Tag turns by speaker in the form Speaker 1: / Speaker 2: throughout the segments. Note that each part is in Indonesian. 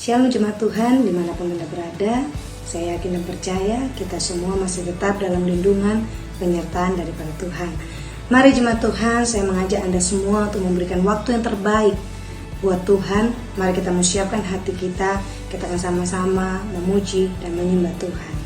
Speaker 1: Shalom jemaat Tuhan dimanapun Anda berada. Saya yakin dan percaya kita semua masih tetap dalam lindungan penyertaan daripada Tuhan. Mari jemaat Tuhan, saya mengajak Anda semua untuk memberikan waktu yang terbaik buat Tuhan. Mari kita siapkan hati kita akan sama-sama memuji dan menyembah Tuhan.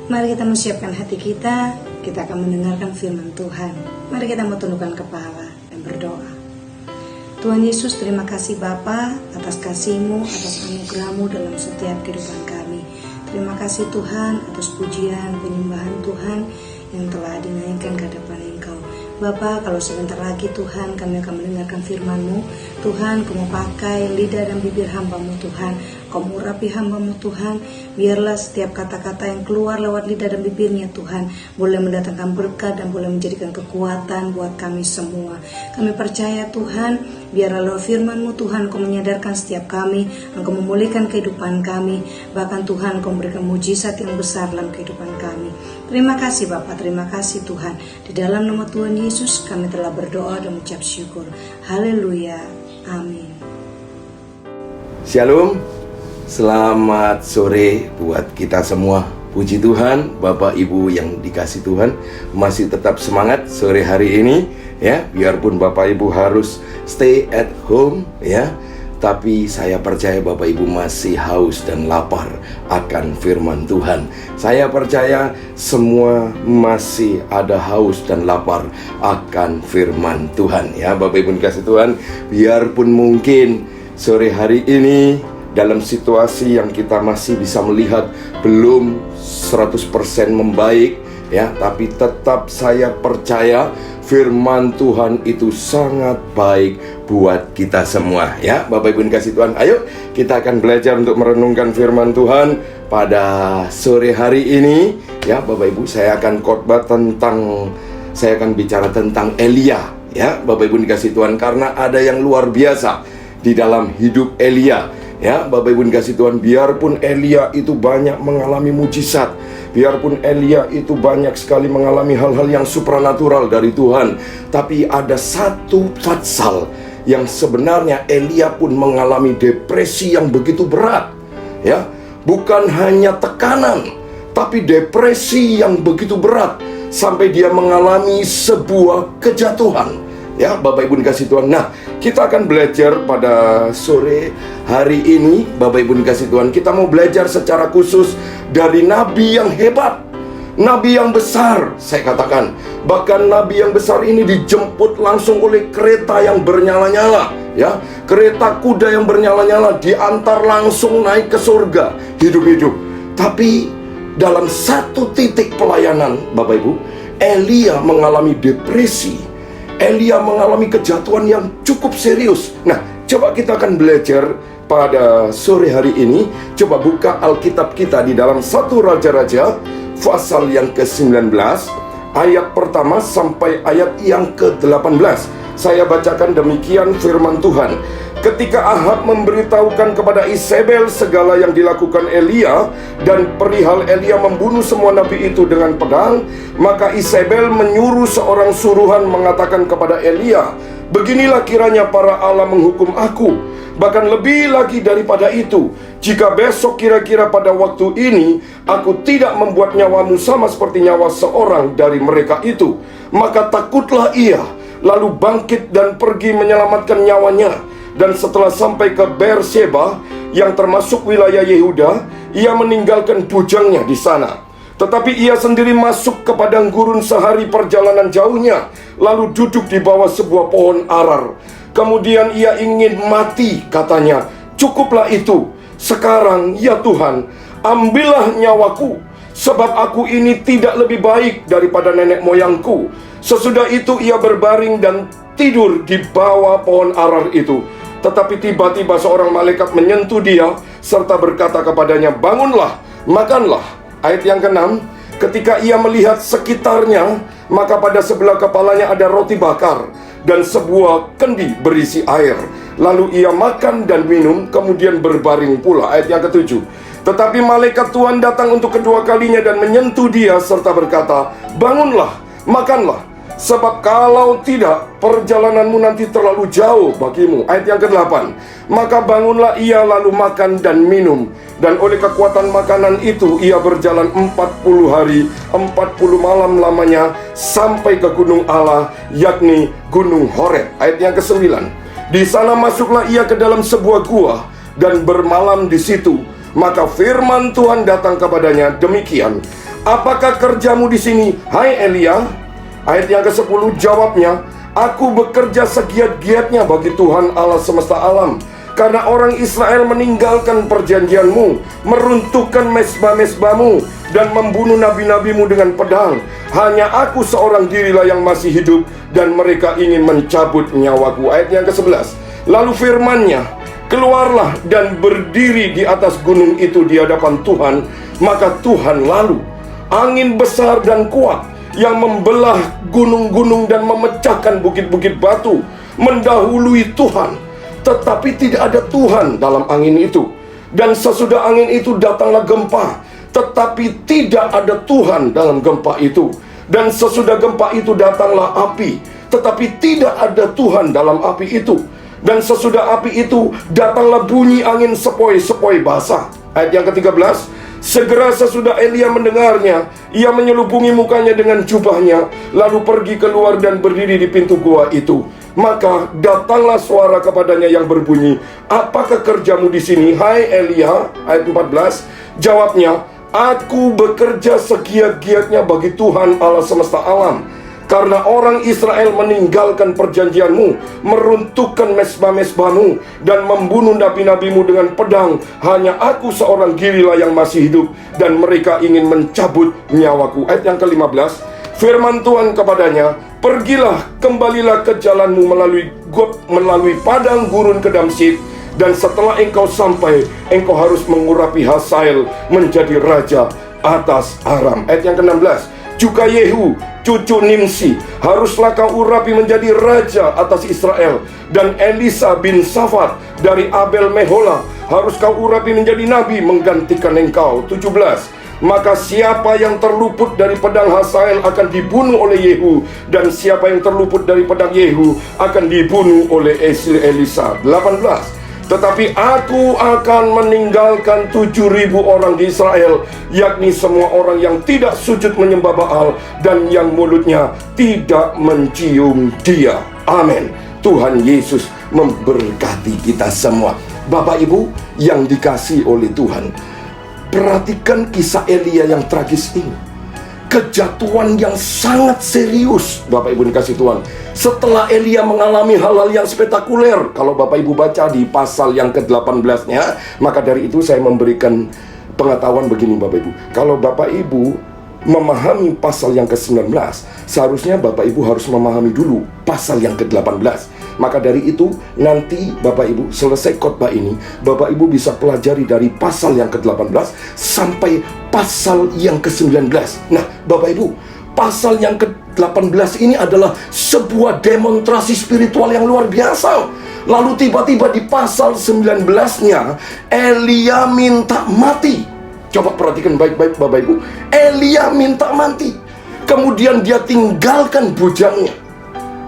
Speaker 2: Mari kita siapkan hati kita akan mendengarkan firman Tuhan. Mari kita tundukkan kepala dan berdoa. Tuhan Yesus, terima kasih Bapa atas kasih-Mu, atas anugerah-Mu dalam setiap kehidupan kami. Terima kasih Tuhan atas pujian, penyembahan Tuhan yang telah dinaikkan ke hadapan Engkau. Bapa, kalau sebentar lagi Tuhan kami akan mendengarkan firman-Mu, Tuhan Kau mau pakai lidah dan bibir hamba-Mu Tuhan, Kau mau urapi hamba-Mu Tuhan. Biarlah setiap kata-kata yang keluar lewat lidah dan bibirnya Tuhan boleh mendatangkan berkat dan boleh menjadikan kekuatan buat kami semua. Kami percaya Tuhan
Speaker 1: Biarlah lewat firman-Mu Tuhan Kau menyadarkan setiap kami, Engkau memulihkan kehidupan kami, bahkan Tuhan Kau memberikan mujizat yang besar dalam kehidupan kami. Terima kasih Bapa, terima kasih Tuhan. Di dalam nama Tuhan Yesus kami telah berdoa dan mengucap syukur. Haleluya, amin.
Speaker 3: Shalom, selamat sore buat kita semua. Puji Tuhan, Bapak Ibu yang dikasih Tuhan masih tetap semangat sore hari ini ya. Biarpun Bapak Ibu harus stay at home ya, tapi saya percaya Bapak Ibu masih haus dan lapar akan firman Tuhan. Saya percaya semua masih ada haus dan lapar akan firman Tuhan ya. Bapak Ibu dikasih Tuhan, biarpun mungkin sore hari ini dalam situasi yang kita masih bisa melihat belum 100% membaik ya, tapi tetap saya percaya firman Tuhan itu sangat baik buat kita semua ya. Bapak Ibu dikasih Tuhan, ayo kita akan belajar untuk merenungkan firman Tuhan pada sore hari ini ya. Bapak Ibu, saya akan bicara tentang Elia ya. Bapak Ibu dikasih Tuhan, karena ada yang luar biasa di dalam hidup Elia ya. Bapak Ibu dikasih Tuhan, biarpun Elia itu banyak mengalami mujizat, biarpun Elia itu banyak sekali mengalami hal-hal yang supranatural dari Tuhan, tapi ada satu fatsal yang sebenarnya Elia pun mengalami depresi yang begitu berat ya. Bukan hanya tekanan, tapi depresi yang begitu berat sampai dia mengalami sebuah kejatuhan ya. Bapak Ibu dikasih Tuhan, nah kita akan belajar pada sore hari ini. Bapak Ibu dikasih Tuhan, kita mau belajar secara khusus dari nabi yang hebat, nabi yang besar, saya katakan. Bahkan nabi yang besar ini dijemput langsung oleh kereta yang bernyala-nyala ya. Kereta kuda yang bernyala-nyala, diantar langsung naik ke surga hidup-hidup. Tapi dalam satu titik pelayanan Bapak Ibu, Elia mengalami depresi, Elia mengalami kejatuhan yang cukup serius. Nah, coba kita akan belajar pada sore hari ini. Coba buka Alkitab kita di dalam 1 Raja-Raja pasal yang ke-19, ayat pertama sampai ayat yang ke-18. Saya bacakan demikian firman Tuhan. Ketika Ahab memberitahukan kepada Isabel segala yang dilakukan Elia dan perihal Elia membunuh semua nabi itu dengan pedang, maka Isabel menyuruh seorang suruhan mengatakan kepada Elia, "Beginilah kiranya para Allah menghukum aku, bahkan lebih lagi daripada itu, jika besok kira-kira pada waktu ini aku tidak membuat nyawamu sama seperti nyawa seorang dari mereka itu." Maka takutlah ia, lalu bangkit dan pergi menyelamatkan nyawanya. Dan setelah sampai ke Beersheba yang termasuk wilayah Yehuda, ia meninggalkan bujangnya di sana. Tetapi ia sendiri masuk ke padang gurun sehari perjalanan jauhnya, lalu duduk di bawah sebuah pohon arar. Kemudian ia ingin mati, katanya, "Cukuplah itu. Sekarang ya Tuhan, ambillah nyawaku, sebab aku ini tidak lebih baik daripada nenek moyangku." Sesudah itu ia berbaring dan tidur di bawah pohon arar itu. Tetapi tiba-tiba seorang malaikat menyentuh dia serta berkata kepadanya, "Bangunlah, makanlah." Ayat yang ke-6, ketika ia melihat sekitarnya, maka pada sebelah kepalanya ada roti bakar dan sebuah kendi berisi air. Lalu ia makan dan minum, kemudian berbaring pula. Ayat yang ke-7, tetapi malaikat Tuhan datang untuk kedua kalinya dan menyentuh dia serta berkata, "Bangunlah, makanlah, sebab kalau tidak, perjalananmu nanti terlalu jauh bagimu." Ayat yang ke-8, maka bangunlah ia lalu makan dan minum. Dan oleh kekuatan makanan itu ia berjalan 40 hari 40 malam lamanya sampai ke gunung Allah, yakni gunung Horeb. Ayat yang ke-9, di sana masuklah ia ke dalam sebuah gua dan bermalam di situ. Maka firman Tuhan datang kepadanya demikian, "Apakah kerjamu di sini, hai Elia?" Ayat yang ke-10, jawabnya, "Aku bekerja segiat-giatnya bagi Tuhan Allah semesta alam, karena orang Israel meninggalkan perjanjianmu, meruntuhkan mezbah-mezbahmu, dan membunuh nabi-nabimu dengan pedang. Hanya aku seorang dirilah yang masih hidup, dan mereka ingin mencabut nyawaku." Ayat yang ke-11, lalu firman-Nya, "Keluarlah dan berdiri di atas gunung itu di hadapan Tuhan." Maka Tuhan lalu, angin besar dan kuat yang membelah gunung-gunung dan memecahkan bukit-bukit batu, mendahului Tuhan. Tetapi tidak ada Tuhan dalam angin itu. Dan sesudah angin itu datanglah gempa, tetapi tidak ada Tuhan dalam gempa itu. Dan sesudah gempa itu datanglah api, tetapi tidak ada Tuhan dalam api itu. Dan sesudah api itu datanglah bunyi angin sepoi-sepoi basah. Ayat yang ke-13, segera sesudah Elia mendengarnya, ia menyelubungi mukanya dengan jubahnya, lalu pergi keluar dan berdiri di pintu gua itu. Maka datanglah suara kepadanya yang berbunyi, apakah kerjamu di sini, hai Elia? Ayat 14, jawabnya, aku bekerja segiat-giatnya bagi Tuhan Allah semesta alam. Karena orang Israel meninggalkan perjanjianmu, meruntuhkan mesbah-mesbahmu, dan membunuh nabi-nabimu dengan pedang. Hanya aku seorang dirilah yang masih hidup, dan mereka ingin mencabut nyawaku. Ayat yang ke-15, firman Tuhan kepadanya, pergilah, kembalilah ke jalanmu melalui padang gurun ke Damsyik, dan setelah engkau sampai, engkau harus mengurapi Hazael menjadi raja atas Aram. Ayat yang ke-16, juga Yehu, cucu Nimsi, haruslah kau urapi menjadi raja atas Israel. Dan Elisa bin Safat dari Abel Mehola, harus kau urapi menjadi nabi menggantikan engkau. 17, maka siapa yang terluput dari pedang Hazael akan dibunuh oleh Yehu, dan siapa yang terluput dari pedang Yehu akan dibunuh oleh Elisa. 18, tetapi aku akan meninggalkan 7.000 orang di Israel, yakni semua orang yang tidak sujud menyembah Baal dan yang mulutnya tidak mencium dia. Amin. Tuhan Yesus memberkati kita semua. Bapak Ibu yang dikasihi oleh Tuhan, perhatikan kisah Elia yang tragis ini. Kejatuhan yang sangat serius, Bapak Ibu dikasih Tuhan. Setelah Elia mengalami hal-hal yang spektakuler, kalau Bapak Ibu baca di pasal yang ke-18-nya, maka dari itu saya memberikan pengetahuan begini Bapak Ibu. Kalau Bapak Ibu memahami pasal yang ke-19, seharusnya Bapak Ibu harus memahami dulu pasal yang ke-18. Maka dari itu nanti Bapak Ibu selesai khotbah ini, Bapak Ibu bisa pelajari dari pasal yang ke-18 sampai pasal yang ke-19. Nah Bapak Ibu, pasal yang ke-18 ini adalah sebuah demonstrasi spiritual yang luar biasa. Lalu tiba-tiba di pasal 19-nya Elia minta mati. Coba perhatikan baik-baik Bapak Ibu. Elia minta mati. Kemudian dia tinggalkan bujangnya,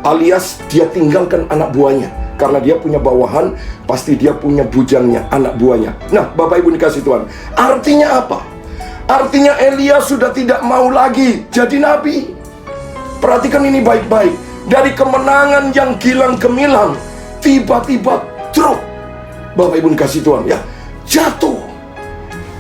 Speaker 3: alias dia tinggalkan anak buahnya. Karena dia punya bawahan, pasti dia punya bujangnya, anak buahnya. Nah Bapak Ibu dikasih Tuhan, artinya apa? Artinya Elia sudah tidak mau lagi jadi nabi. Perhatikan ini baik-baik. Dari kemenangan yang gilang gemilang, tiba-tiba drop. Bapak Ibu dikasih Tuhan ya, jatuh.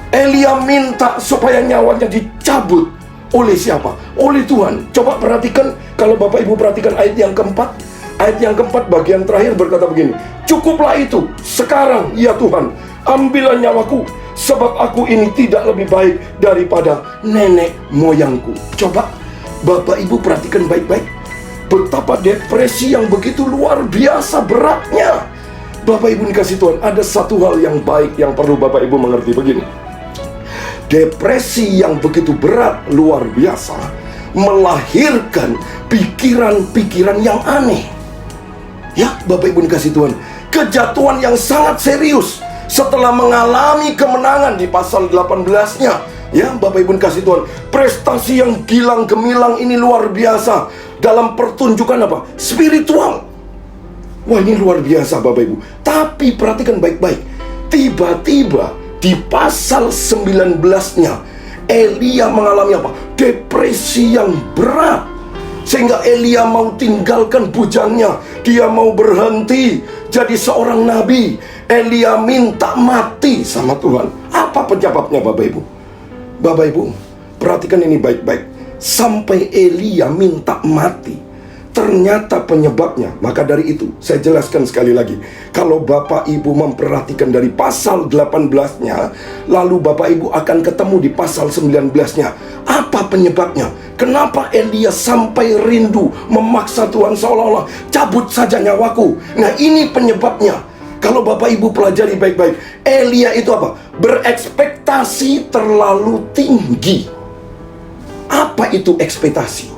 Speaker 3: Elia minta supaya nyawanya dicabut. Oleh siapa? Oleh Tuhan. Coba perhatikan, kalau Bapak Ibu perhatikan ayat yang keempat. Ayat yang keempat bagian terakhir berkata begini, cukuplah itu, sekarang ya Tuhan, ambillah nyawaku, sebab aku ini tidak lebih baik daripada nenek moyangku. Coba Bapak Ibu perhatikan baik-baik, betapa depresi yang begitu luar biasa beratnya. Bapak Ibu dikasih Tuhan, ada satu hal yang baik yang perlu Bapak Ibu mengerti begini. Depresi yang begitu berat, luar biasa, melahirkan pikiran-pikiran yang aneh. Ya, Bapak Ibu dikasih Tuhan, kejatuhan yang sangat serius setelah mengalami kemenangan di pasal 18-nya. Ya, Bapak Ibu dikasih Tuhan, prestasi yang gilang gemilang ini luar biasa dalam pertunjukan apa? Spiritual. Wah, ini luar biasa Bapak Ibu. Tapi perhatikan baik-baik, tiba-tiba di pasal 19-nya Elia mengalami apa? Depresi yang berat, sehingga Elia mau tinggalkan bujangnya. Dia mau berhenti jadi seorang nabi. Elia minta mati sama Tuhan. Apa penyebabnya Bapak Ibu? Bapak Ibu perhatikan ini baik-baik. Sampai Elia minta mati, ternyata penyebabnya. Maka dari itu saya jelaskan sekali lagi. Kalau Bapak Ibu memperhatikan dari pasal 18-nya, lalu Bapak Ibu akan ketemu di pasal 19-nya. Apa penyebabnya? Kenapa Elia sampai rindu memaksa Tuhan seolah-olah cabut saja nyawaku? Nah ini penyebabnya. Kalau Bapak Ibu pelajari baik-baik, Elia itu apa? Berekspektasi terlalu tinggi. Apa itu ekspektasi?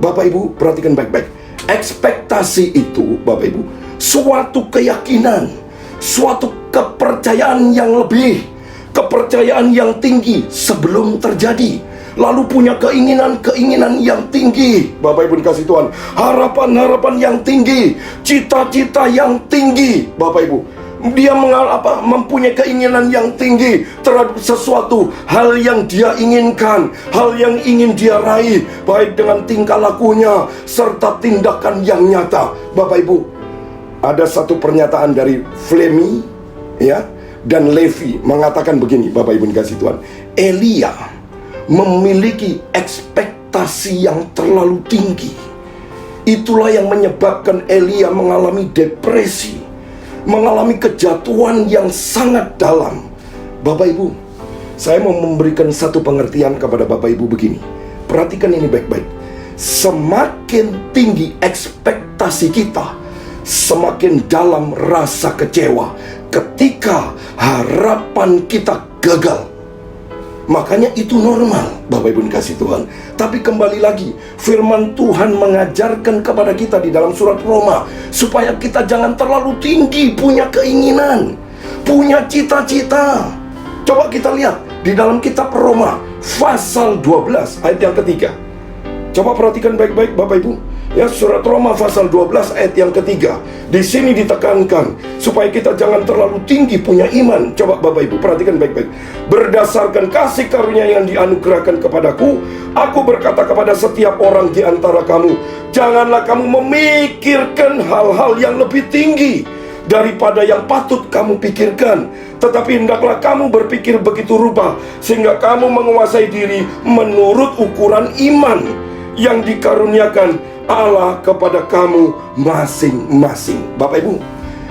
Speaker 3: Bapak Ibu perhatikan baik-baik. Ekspektasi itu, Bapak Ibu, suatu keyakinan, suatu kepercayaan yang lebih, kepercayaan yang tinggi sebelum terjadi, lalu punya keinginan-keinginan yang tinggi, Bapak Ibu dikasih Tuhan, harapan-harapan yang tinggi, cita-cita yang tinggi, Bapak Ibu. Dia mempunyai keinginan yang tinggi terhadap sesuatu hal yang dia inginkan, hal yang ingin dia raih, baik dengan tingkah lakunya serta tindakan yang nyata. Bapak Ibu, ada satu pernyataan dari Fleming, ya, dan Levi mengatakan begini, Bapak Ibu dikasih Tuhan, Elia memiliki ekspektasi yang terlalu tinggi. Itulah yang menyebabkan Elia mengalami depresi, mengalami kejatuhan yang sangat dalam. Bapak Ibu, saya mau memberikan satu pengertian kepada Bapak Ibu begini. Perhatikan ini baik-baik. Semakin tinggi ekspektasi kita, semakin dalam rasa kecewa ketika harapan kita gagal. Makanya itu normal, Bapak Ibu dikasih Tuhan. Tapi kembali lagi, firman Tuhan mengajarkan kepada kita di dalam surat Roma, supaya kita jangan terlalu tinggi punya keinginan, punya cita-cita. Coba kita lihat di dalam kitab Roma pasal 12 ayat yang ketiga. Coba perhatikan baik-baik Bapak Ibu. Ya, surat Roma pasal 12 ayat yang ketiga. Di sini ditekankan supaya kita jangan terlalu tinggi punya iman. Coba Bapak Ibu perhatikan baik-baik. Berdasarkan kasih karunia yang dianugerahkan kepadaku, aku berkata kepada setiap orang di antara kamu, janganlah kamu memikirkan hal-hal yang lebih tinggi daripada yang patut kamu pikirkan, tetapi hendaklah kamu berpikir begitu rupa sehingga kamu menguasai diri menurut ukuran iman yang dikaruniakan Allah kepada kamu masing-masing. Bapak Ibu,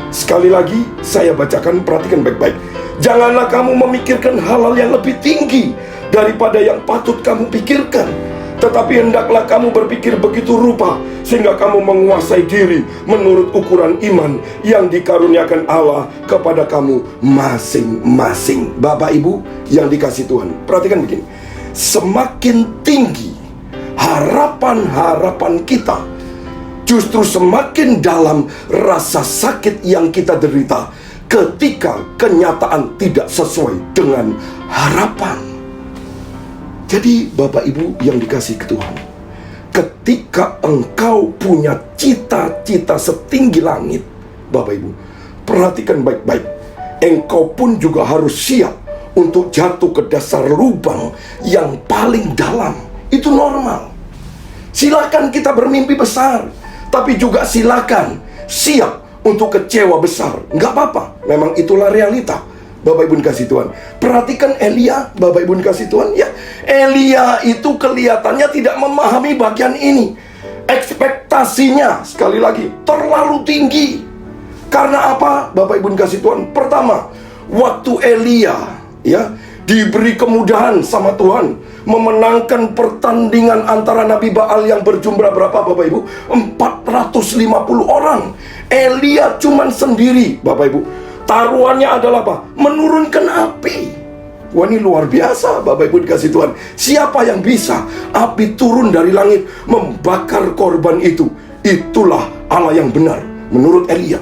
Speaker 3: sekali lagi saya bacakan, perhatikan baik-baik. Janganlah kamu memikirkan hal-hal yang lebih tinggi daripada yang patut kamu pikirkan, tetapi hendaklah kamu berpikir begitu rupa sehingga kamu menguasai diri menurut ukuran iman yang dikaruniakan Allah kepada kamu masing-masing. Bapak Ibu yang dikasih Tuhan, perhatikan begini. Semakin tinggi harapan-harapan kita, justru semakin dalam rasa sakit yang kita derita ketika kenyataan tidak sesuai dengan harapan. Jadi Bapak Ibu yang dikasih Tuhan, ketika engkau punya cita-cita setinggi langit, Bapak Ibu, perhatikan baik-baik, engkau pun juga harus siap untuk jatuh ke dasar lubang yang paling dalam. Itu normal. Silakan kita bermimpi besar, tapi juga silakan siap untuk kecewa besar. Nggak apa-apa, memang itulah realita. Bapak Ibu dikasih Tuhan, perhatikan Elia, Bapak Ibu dikasih Tuhan, ya, Elia itu kelihatannya tidak memahami bagian ini. Ekspektasinya, sekali lagi, terlalu tinggi. Karena apa, Bapak Ibu dikasih Tuhan? Pertama, waktu Elia, ya, diberi kemudahan sama Tuhan memenangkan pertandingan antara Nabi Baal yang berjumlah berapa Bapak Ibu? 450 orang. Elia cuman sendiri, Bapak Ibu. Taruhannya adalah apa? Menurunkan api. Wah, ini luar biasa, Bapak Ibu dikasih Tuhan. Siapa yang bisa api turun dari langit membakar korban itu? Itulah Allah yang benar menurut Elia.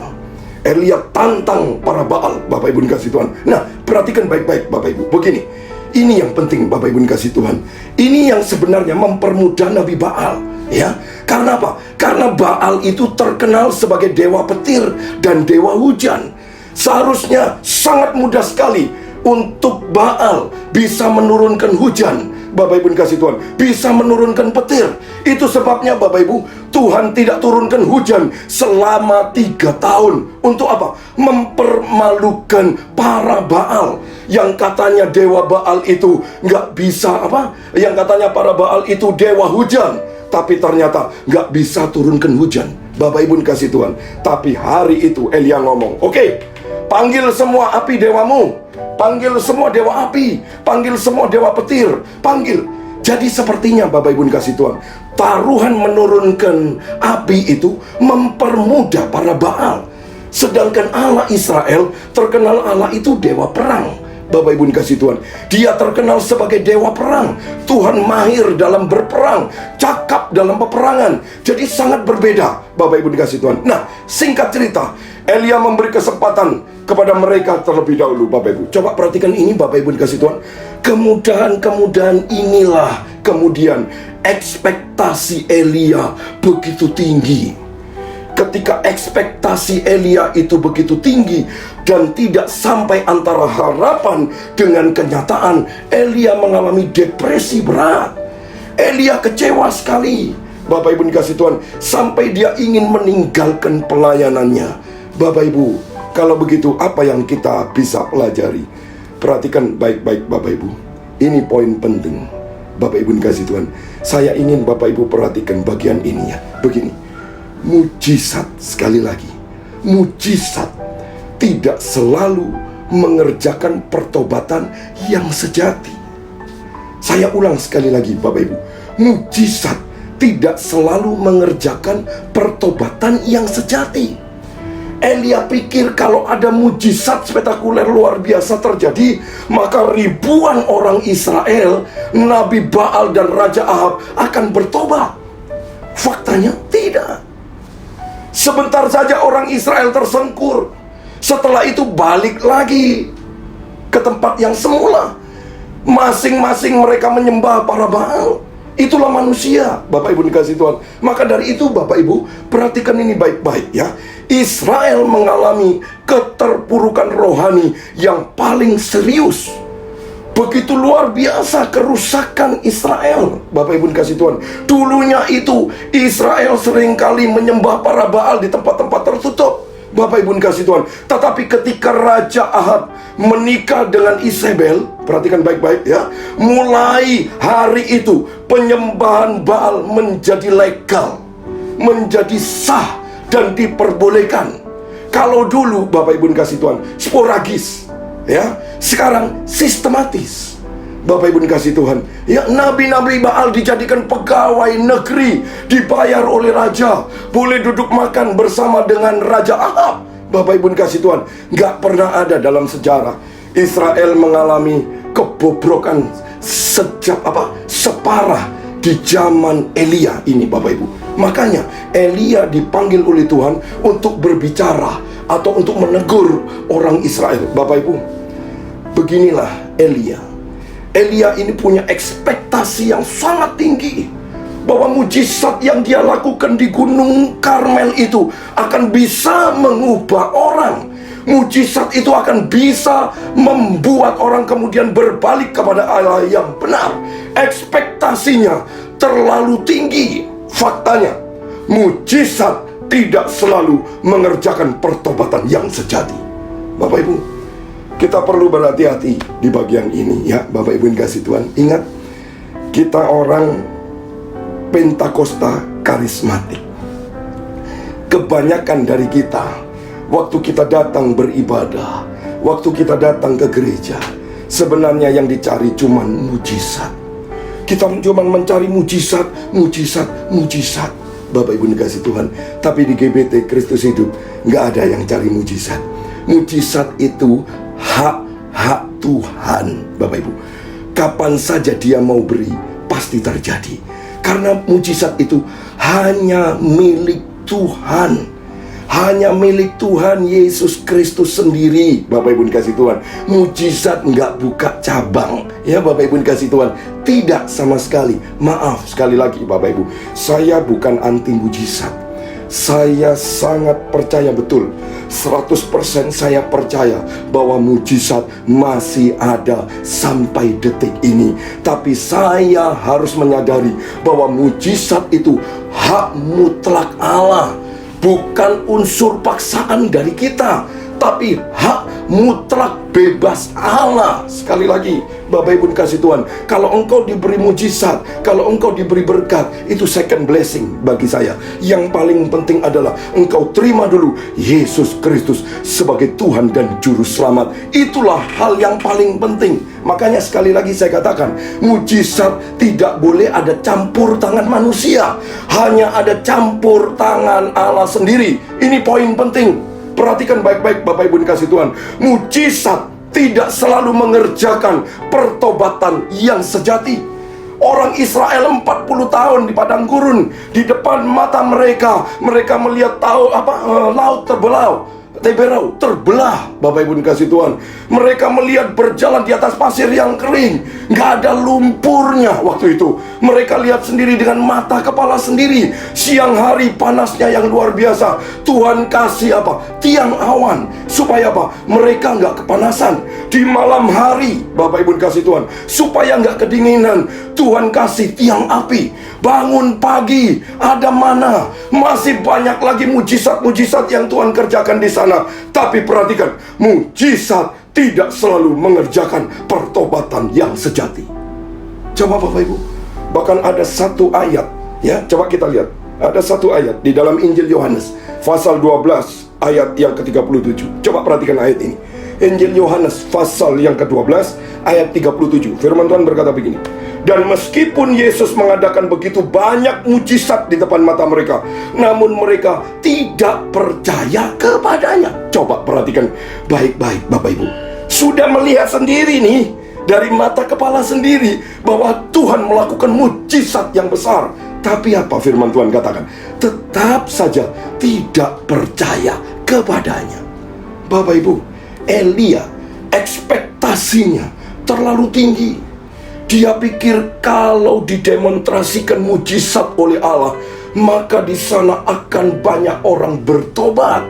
Speaker 3: Elia tantang para Baal, Bapak Ibu dikasih Tuhan. Nah, perhatikan baik-baik Bapak Ibu. Begini, ini yang penting Bapak Ibu dikasih Tuhan. Ini yang sebenarnya mempermudah Nabi Baal, ya. Karena apa? Karena Baal itu terkenal sebagai dewa petir dan dewa hujan. Seharusnya sangat mudah sekali untuk Baal bisa menurunkan hujan, Bapak Ibu dikasih Tuhan, bisa menurunkan petir. Itu sebabnya Bapak Ibu, Tuhan tidak turunkan hujan selama 3 tahun. Untuk apa? Mempermalukan para Baal. Yang katanya dewa Baal itu nggak bisa apa? Yang katanya para Baal itu dewa hujan, tapi ternyata nggak bisa turunkan hujan. Bapak Ibu dikasih Tuhan. Tapi hari itu Elia ngomong, oke, panggil semua api dewamu, panggil semua dewa api, panggil semua dewa petir, panggil. Jadi sepertinya Bapak Ibu dikasih Tuhan, taruhan menurunkan api itu mempermudah para Baal. Sedangkan Allah Israel terkenal Allah itu dewa perang, Bapak Ibu dikasih Tuhan. Dia terkenal sebagai dewa perang. Tuhan mahir dalam berperang, cakap dalam peperangan. Jadi sangat berbeda, Bapak Ibu dikasih Tuhan. Nah, singkat cerita, Elia memberi kesempatan kepada mereka terlebih dahulu, Bapak Ibu. Coba perhatikan ini, Bapak Ibu dikasih Tuhan. Kemudahan-kemudahan inilah kemudian ekspektasi Elia begitu tinggi. Ketika ekspektasi Elia itu begitu tinggi dan tidak sampai antara harapan dengan kenyataan, Elia mengalami depresi berat. Elia kecewa sekali, Bapak Ibu dikasih Tuhan, sampai dia ingin meninggalkan pelayanannya. Bapak Ibu, kalau begitu apa yang kita bisa pelajari? Perhatikan baik-baik, Bapak Ibu. Ini poin penting, Bapak Ibu dikasih Tuhan. Saya ingin Bapak Ibu perhatikan bagian ini ya. Begini, mujizat, sekali lagi, mujizat tidak selalu mengerjakan pertobatan yang sejati. Saya ulang sekali lagi, Bapak Ibu. Mujizat tidak selalu mengerjakan pertobatan yang sejati. Elia pikir kalau ada mujizat spektakuler luar biasa terjadi, maka ribuan orang Israel, Nabi Baal dan Raja Ahab akan bertobat. Faktanya tidak. Sebentar saja orang Israel tersengkur. Setelah itu balik lagi ke tempat yang semula. Masing-masing mereka menyembah para Baal. Itulah manusia, Bapak Ibu dikasih Tuhan. Maka dari itu Bapak Ibu, perhatikan ini baik-baik ya. Israel mengalami keterpurukan rohani yang paling serius. Begitu luar biasa kerusakan Israel, Bapak Ibu dikasih Tuhan. Dulunya itu Israel seringkali menyembah para Baal di tempat-tempat tertutup, Bapak Ibu dikasih Tuhan. Tetapi ketika Raja Ahab menikah dengan Isabel, perhatikan baik-baik ya, mulai hari itu penyembahan Baal menjadi legal, menjadi sah dan diperbolehkan. Kalau dulu Bapak Ibu dikasih Tuhan sporadis ya, sekarang sistematis, Bapak Ibu dikasih Tuhan ya. Nabi-nabi Baal dijadikan pegawai negeri, dibayar oleh raja, boleh duduk makan bersama dengan Raja Ahab. Bapak Ibu dikasih Tuhan, nggak pernah ada dalam sejarah Israel mengalami kebobrokan separah di zaman Elia ini, Bapak Ibu. Makanya Elia dipanggil oleh Tuhan untuk berbicara atau untuk menegur orang Israel. Bapak Ibu, beginilah Elia. Elia ini punya ekspektasi yang sangat tinggi bahwa mujizat yang dia lakukan di Gunung Karmel itu akan bisa mengubah orang. Mujizat itu akan bisa membuat orang kemudian berbalik kepada Allah yang benar. Ekspektasinya terlalu tinggi. Faktanya, mujizat tidak selalu mengerjakan pertobatan yang sejati. Bapak Ibu, kita perlu berhati-hati di bagian ini ya, Bapak Ibu dikasih Tuhan. Ingat, kita orang Pentakosta karismatik. Kebanyakan dari kita, waktu kita datang beribadah, waktu kita datang ke gereja, sebenarnya yang dicari cuma mujizat. Kita cuma mencari mujizat, mujizat, mujizat, Bapak Ibu dikasih Tuhan. Tapi di GBT Kristus Hidup nggak ada yang cari mujizat. Mujizat itu hak Tuhan, Bapak Ibu. Kapan saja Dia mau beri, pasti terjadi. Karena mujizat itu hanya milik Tuhan. Hanya milik Tuhan Yesus Kristus sendiri, Bapak Ibu dikasih Tuhan. Mujizat nggak buka cabang, ya Bapak Ibu dikasih Tuhan. Tidak sama sekali. Maaf sekali lagi Bapak Ibu, saya bukan anti mujizat. Saya sangat percaya betul, 100% saya percaya bahwa mujizat masih ada sampai detik ini. Tapi saya harus menyadari bahwa mujizat itu hak mutlak Allah, bukan unsur paksaan dari kita, tapi hak mutlak bebas Allah. Sekali lagi Bapak Ibu dikasih Tuhan, kalau engkau diberi mujizat, kalau engkau diberi berkat, itu second blessing bagi saya. Yang paling penting adalah engkau terima dulu Yesus Kristus sebagai Tuhan dan Juru Selamat. Itulah hal yang paling penting. Makanya sekali lagi saya katakan, mujizat tidak boleh ada campur tangan manusia, hanya ada campur tangan Allah sendiri. Ini poin penting. Perhatikan baik-baik Bapak Ibu dikasih Tuhan. Mujizat tidak selalu mengerjakan pertobatan yang sejati. Orang Israel 40 tahun di padang gurun, di depan mata mereka melihat laut terbelah, Bapak Ibu dikasih Tuhan. Mereka melihat berjalan di atas pasir yang kering, gak ada lumpurnya waktu itu. Mereka lihat sendiri dengan mata kepala sendiri. Siang hari panasnya yang luar biasa. Tuhan kasih tiang awan, supaya mereka gak kepanasan. Di malam hari, Bapak Ibu dikasih Tuhan, supaya gak kedinginan, Tuhan kasih tiang api. Bangun pagi, ada mana. Masih banyak lagi mujizat-mujizat yang Tuhan kerjakan di sana. Tapi perhatikan, mujizat tidak selalu mengerjakan pertobatan yang sejati. Coba Bapak Ibu, bahkan ada satu ayat, ya, coba kita lihat. Ada satu ayat di dalam Injil Yohanes pasal 12 ayat yang ke-37. Coba perhatikan ayat ini. Injil Yohanes pasal yang ke-12 ayat 37. Firman Tuhan berkata begini: dan meskipun Yesus mengadakan begitu banyak mujizat di depan mata mereka, namun mereka tidak percaya kepadanya. Coba perhatikan baik-baik Bapak Ibu. Sudah melihat sendiri nih, dari mata kepala sendiri, bahwa Tuhan melakukan mujizat yang besar. Tapi apa firman Tuhan katakan? Tetap saja tidak percaya kepadanya. Bapak Ibu, Elia ekspektasinya terlalu tinggi. Dia pikir kalau didemonstrasikan mujizat oleh Allah, maka di sana akan banyak orang bertobat.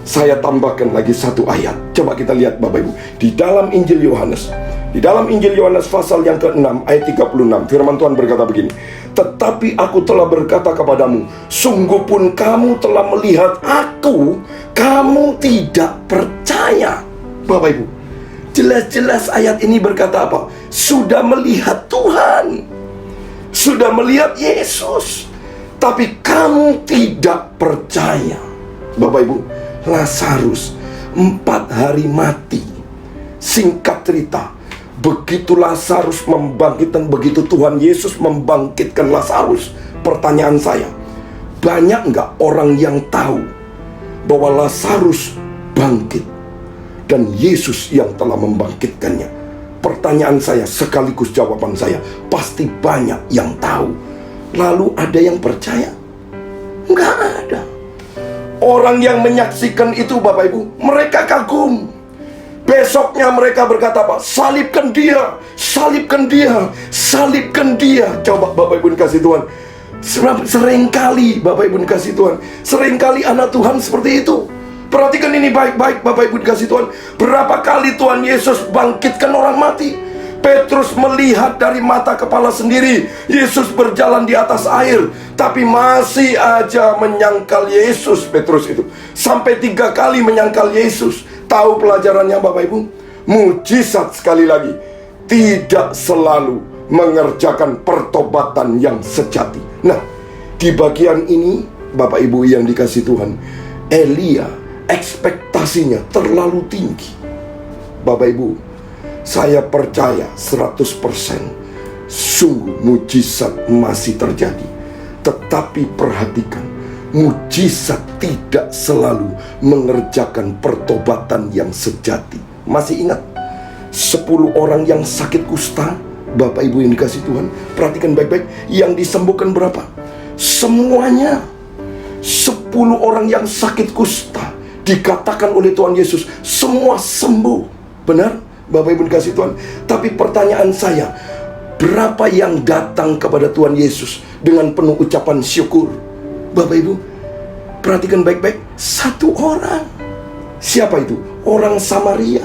Speaker 3: Saya tambahkan lagi satu ayat. Coba kita lihat Bapak Ibu, di dalam Injil Yohanes. Di dalam Injil Yohanes pasal yang ke-6 ayat 36, firman Tuhan berkata begini: tetapi aku telah berkata kepadamu, sungguh pun kamu telah melihat aku, kamu tidak percaya. Bapak Ibu, jelas-jelas ayat ini berkata apa? Sudah melihat Tuhan, sudah melihat Yesus, tapi kamu tidak percaya. Bapak Ibu, Lazarus 4 hari mati. Singkat cerita, begitu Lazarus membangkitkan, begitu Tuhan Yesus membangkitkan Lazarus, pertanyaan saya, banyak nggak orang yang tahu bahwa Lazarus bangkit dan Yesus yang telah membangkitkannya? Pertanyaan saya sekaligus jawaban saya, pasti banyak yang tahu. Lalu ada yang percaya? Nggak ada. Orang yang menyaksikan itu Bapak Ibu, mereka kagum. Besoknya mereka berkata apa? Salibkan dia, salibkan dia, salibkan dia. Coba Bapak Ibu dikasih Tuhan, seringkali Bapak Ibu dikasih Tuhan, seringkali anak Tuhan seperti itu. Perhatikan ini baik-baik Bapak Ibu dikasih Tuhan. Berapa kali Tuhan Yesus bangkitkan orang mati? Petrus melihat dari mata kepala sendiri Yesus berjalan di atas air, tapi masih aja menyangkal Yesus. Petrus itu sampai 3 kali menyangkal Yesus. Tahu pelajarannya Bapak Ibu? Mujizat sekali lagi tidak selalu mengerjakan pertobatan yang sejati. Nah, di bagian ini Bapak Ibu yang dikasih Tuhan, Elia ekspektasinya terlalu tinggi. Bapak Ibu, saya percaya 100% sungguh mujizat masih terjadi. Tetapi perhatikan, mujizat tidak selalu mengerjakan pertobatan yang sejati. Masih ingat 10 orang yang sakit kusta? Bapak Ibu yang dikasih Tuhan, perhatikan baik-baik. Yang disembuhkan berapa? Semuanya. 10 orang yang sakit kusta, dikatakan oleh Tuhan Yesus, semua sembuh. Benar? Bapak Ibu dikasih Tuhan. Tapi pertanyaan saya, berapa yang datang kepada Tuhan Yesus dengan penuh ucapan syukur? Bapak Ibu, perhatikan baik-baik. 1 orang. Siapa itu? Orang Samaria.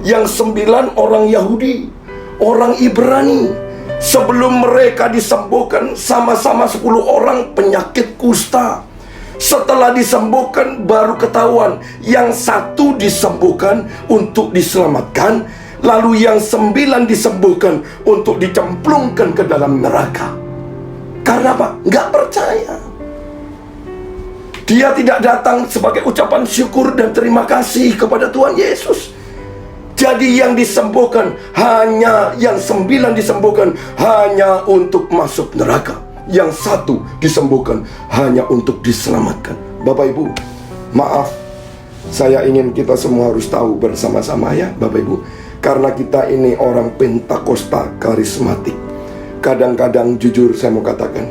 Speaker 3: Yang 9 orang Yahudi, orang Ibrani. Sebelum mereka disembuhkan, sama-sama 10 orang penyakit kusta. Setelah disembuhkan, baru ketahuan yang 1 disembuhkan untuk diselamatkan, lalu yang 9 disembuhkan untuk dicemplungkan ke dalam neraka. Karena apa? Nggak percaya. Dia tidak datang sebagai ucapan syukur dan terima kasih kepada Tuhan Yesus. Jadi yang disembuhkan hanya, yang 9 disembuhkan hanya untuk masuk neraka. Yang 1 disembuhkan hanya untuk diselamatkan. Bapak Ibu, maaf, Saya ingin kita semua harus tahu bersama-sama ya Bapak Ibu. Karena kita ini orang Pentakosta karismatik. Kadang-kadang jujur saya mau katakan,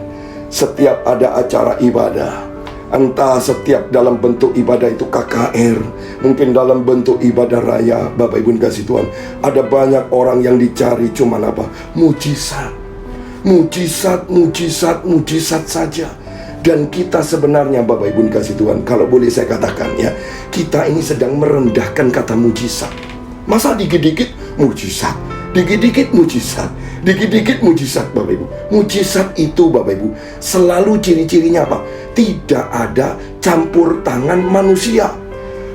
Speaker 3: setiap ada acara ibadah, entah setiap dalam bentuk ibadah itu KKR, mungkin dalam bentuk ibadah raya, Bapak Ibu kasih Tuhan, ada banyak orang yang dicari cuman apa? Mujizat. Mujizat, mujizat, mujizat saja. Dan kita sebenarnya Bapak Ibu kasih Tuhan, kalau boleh saya katakan ya, kita ini sedang merendahkan kata mujizat. Masa dikit-dikit mujizat, dikit-dikit mujizat, dikit-dikit mujizat Bapak Ibu. Mujizat itu Bapak Ibu selalu ciri-cirinya apa? Tidak ada campur tangan manusia,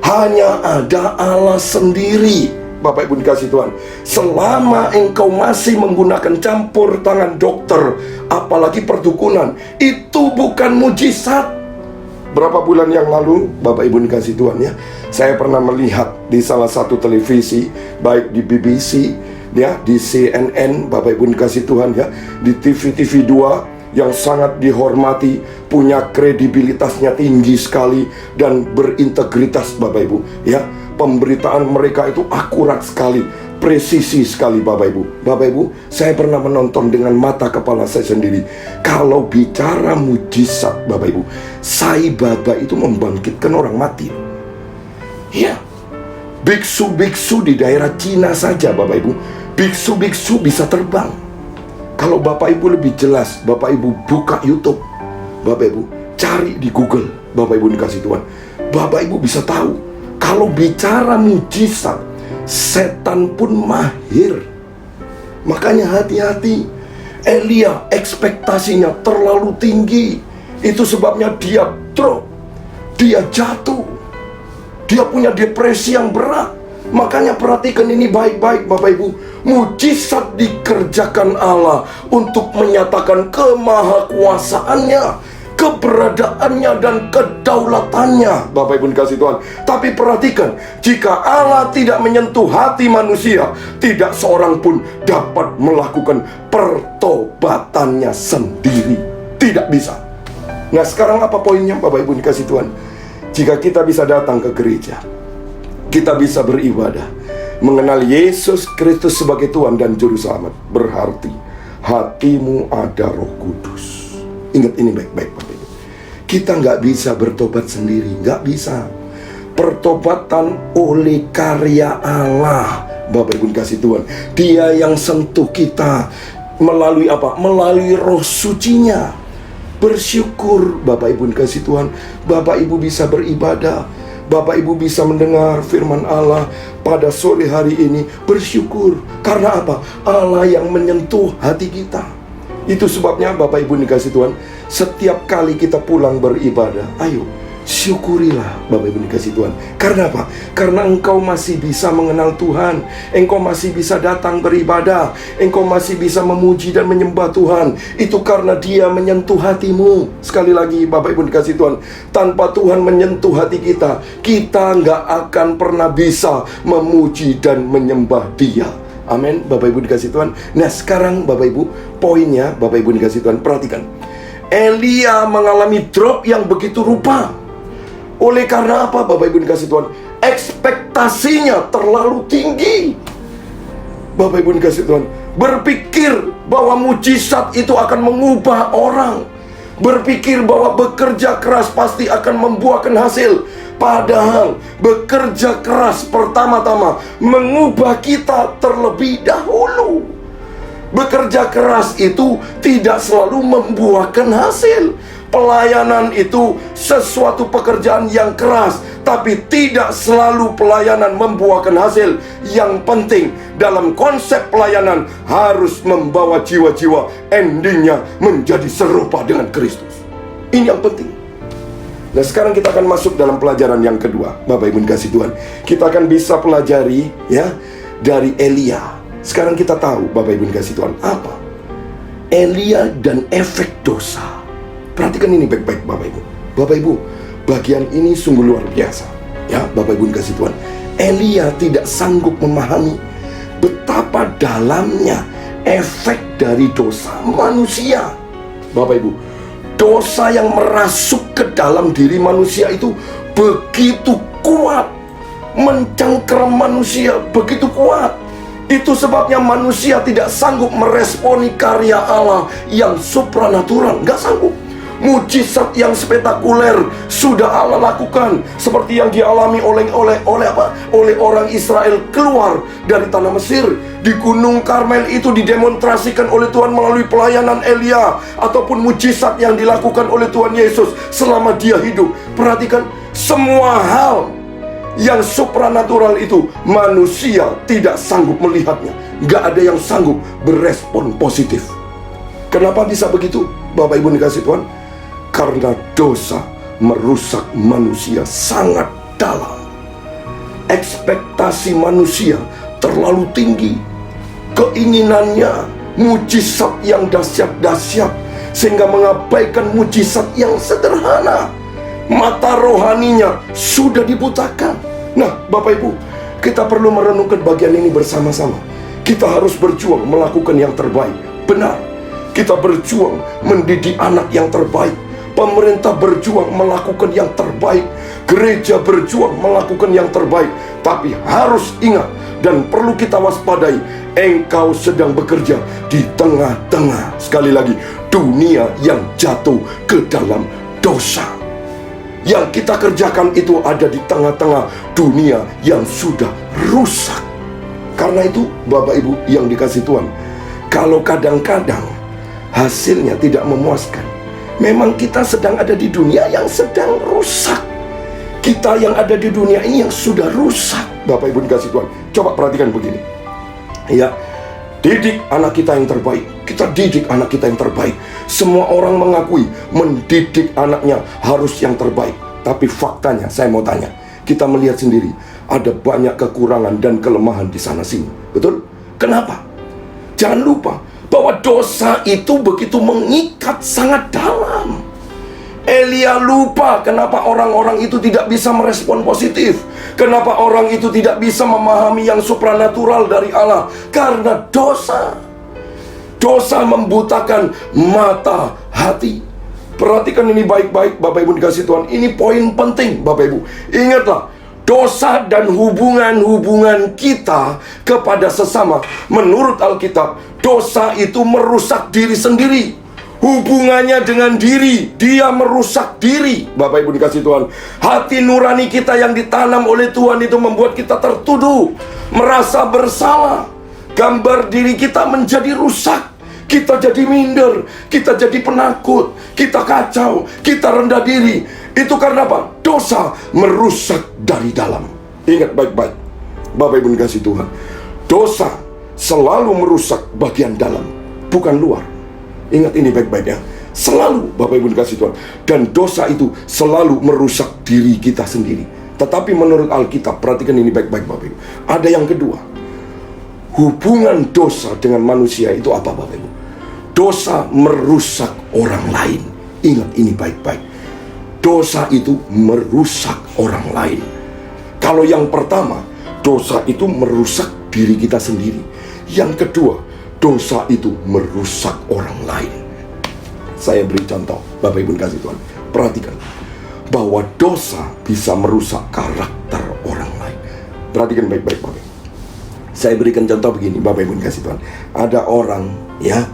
Speaker 3: hanya ada Allah sendiri. Bapak Ibu dikasih Tuhan, selama engkau masih menggunakan campur tangan dokter, apalagi perdukunan, itu bukan mujizat. Berapa bulan yang lalu, Bapak Ibu dikasih Tuhan ya, saya pernah melihat di salah satu televisi, baik di BBC ya, di CNN, Bapak Ibu dikasih Tuhan ya, di TV 2 yang sangat dihormati, punya kredibilitasnya tinggi sekali dan berintegritas Bapak Ibu ya. Pemberitaan mereka itu akurat sekali, presisi sekali Bapak Ibu. Bapak Ibu, saya pernah menonton dengan mata kepala saya sendiri. Kalau bicara mujizat Bapak Ibu, Sai Baba itu membangkitkan orang mati. Ya, biksu-biksu di daerah Cina saja Bapak Ibu, biksu-biksu bisa terbang. Kalau Bapak Ibu lebih jelas, Bapak Ibu buka YouTube, Bapak Ibu cari di Google, Bapak Ibu dikasih Tuhan, Bapak Ibu bisa tahu. Kalau bicara mujizat, setan pun mahir. Makanya hati-hati. Elia ekspektasinya terlalu tinggi. Itu sebabnya dia drop, dia jatuh, dia punya depresi yang berat. Makanya perhatikan ini baik-baik Bapak Ibu. Mujizat dikerjakan Allah untuk menyatakan kemahakuasaannya, keberadaannya dan kedaulatannya Bapak Ibu dikasih Tuhan. Tapi perhatikan, jika Allah tidak menyentuh hati manusia, tidak seorang pun dapat melakukan pertobatannya sendiri. Tidak bisa. Nah sekarang apa poinnya Bapak Ibu dikasih Tuhan? Jika kita bisa datang ke gereja, kita bisa beribadah, mengenal Yesus Kristus sebagai Tuhan dan Juru Selamat, berarti hatimu ada Roh Kudus. Ingat ini baik-baik Bapak Ibu. Kita nggak bisa bertobat sendiri, nggak bisa. Pertobatan oleh karya Allah Bapak Ibu dikasih Tuhan. Dia yang sentuh kita melalui apa? Melalui Roh Sucinya. Bersyukur Bapak Ibu dikasih Tuhan, Bapak Ibu bisa beribadah, Bapak Ibu bisa mendengar firman Allah pada sore hari ini. Bersyukur, karena apa? Allah yang menyentuh hati kita. Itu sebabnya Bapak Ibu dikasih Tuhan, setiap kali kita pulang beribadah, ayo syukurilah Bapak Ibu dikasih Tuhan. Karena apa? Karena engkau masih bisa mengenal Tuhan, engkau masih bisa datang beribadah, engkau masih bisa memuji dan menyembah Tuhan. Itu karena Dia menyentuh hatimu. Sekali lagi Bapak Ibu dikasih Tuhan, tanpa Tuhan menyentuh hati kita, kita nggak akan pernah bisa memuji dan menyembah Dia. Amin Bapak Ibu dikasih Tuhan. Nah sekarang Bapak Ibu, poinnya Bapak Ibu dikasih Tuhan, perhatikan. Elia mengalami drop yang begitu rupa. Oleh karena apa Bapak Ibu dikasih Tuhan? Ekspektasinya terlalu tinggi. Bapak Ibu dikasih Tuhan, berpikir bahwa mujizat itu akan mengubah orang, berpikir bahwa bekerja keras pasti akan membuahkan hasil. Padahal bekerja keras pertama-tama mengubah kita terlebih dahulu. Bekerja keras itu tidak selalu membuahkan hasil. Pelayanan itu sesuatu pekerjaan yang keras, tapi tidak selalu pelayanan membuahkan hasil. Yang penting dalam konsep pelayanan harus membawa jiwa-jiwa, endingnya menjadi serupa dengan Kristus. Ini yang penting. Nah sekarang kita akan masuk dalam pelajaran yang kedua Bapak Ibu dikasih Tuhan. Kita akan bisa pelajari ya dari Elia. Sekarang kita tahu Bapak Ibu dikasih Tuhan apa? Elia dan efek dosa. Perhatikan ini baik-baik Bapak Ibu. Bapak Ibu, bagian ini sungguh luar biasa ya Bapak Ibu dikasih Tuhan. Elia tidak sanggup memahami betapa dalamnya efek dari dosa manusia. Bapak Ibu, dosa yang merasuk ke dalam diri manusia itu begitu kuat. Karena manusia begitu kuat. Itu sebabnya manusia tidak sanggup meresponi karya Allah yang supranatural. Gak sanggup. Mujizat yang spektakuler sudah Allah lakukan, seperti yang dialami oleh orang Israel keluar dari tanah Mesir. Di Gunung Karmel itu didemonstrasikan oleh Tuhan melalui pelayanan Elia, ataupun mujizat yang dilakukan oleh Tuhan Yesus selama dia hidup. Perhatikan, semua hal yang supranatural itu manusia tidak sanggup melihatnya. Gak ada yang sanggup berespon positif. Kenapa bisa begitu, Bapak Ibu dikasih Tuhan? Karena dosa merusak manusia sangat dalam. Ekspektasi manusia terlalu tinggi. Keinginannya mujizat yang dahsyat-dahsyat, sehingga mengabaikan mujizat yang sederhana. Mata rohaninya sudah dibutakan. Nah, Bapak Ibu, kita perlu merenungkan bagian ini bersama-sama. Kita harus berjuang melakukan yang terbaik. Benar, kita berjuang mendidik anak yang terbaik. Pemerintah berjuang melakukan yang terbaik. Gereja berjuang melakukan yang terbaik. Tapi harus ingat dan perlu kita waspadai, engkau sedang bekerja di tengah-tengah, sekali lagi, dunia yang jatuh ke dalam dosa. Yang kita kerjakan itu ada di tengah-tengah dunia yang sudah rusak. Karena itu, Bapak Ibu yang dikasih Tuhan, kalau kadang-kadang hasilnya tidak memuaskan, memang kita sedang ada di dunia yang sedang rusak. Kita yang ada di dunia ini yang sudah rusak, Bapak Ibu dikasih Tuhan. Coba perhatikan begini. Ya, didik anak kita yang terbaik. Kita didik anak kita yang terbaik. Semua orang mengakui mendidik anaknya harus yang terbaik. Tapi faktanya, saya mau tanya, kita melihat sendiri, ada banyak kekurangan dan kelemahan di sana sini. Betul? Kenapa? Jangan lupa bahwa dosa itu begitu mengikat sangat dalam. Elia lupa kenapa orang-orang itu tidak bisa merespon positif. Kenapa orang itu tidak bisa memahami yang supranatural dari Allah? Karena dosa. Dosa membutakan mata hati. Perhatikan ini baik-baik, Bapak Ibu dikasih Tuhan. Ini poin penting, Bapak Ibu. Ingatlah, dosa dan hubungan-hubungan kita kepada sesama, menurut Alkitab, dosa itu merusak diri sendiri. Hubungannya dengan diri, dia merusak diri. Bapak Ibu dikasih Tuhan, hati nurani kita yang ditanam oleh Tuhan itu membuat kita tertuduh, merasa bersalah. Gambar diri kita menjadi rusak. Kita jadi minder, kita jadi penakut, kita kacau, kita rendah diri. Itu karena apa? Dosa merusak dari dalam. Ingat baik-baik, Bapak Ibu dikasih Tuhan, dosa selalu merusak bagian dalam, bukan luar. Ingat ini baik-baik ya. Selalu, Bapak Ibu dikasih Tuhan. Dan dosa itu selalu merusak diri kita sendiri. Tetapi menurut Alkitab, perhatikan ini baik-baik Bapak Ibu, ada yang kedua. Hubungan dosa dengan manusia itu apa Bapak Ibu? Dosa merusak orang lain. Ingat ini baik-baik. Dosa itu merusak orang lain. Kalau yang pertama, dosa itu merusak diri kita sendiri. Yang kedua, dosa itu merusak orang lain. Saya beri contoh, Bapak Ibu kasih Tuhan. Perhatikan bahwa dosa bisa merusak karakter orang lain. Perhatikan baik-baik Bapak. Saya berikan contoh begini, Bapak Ibu kasih Tuhan. Ada orang ya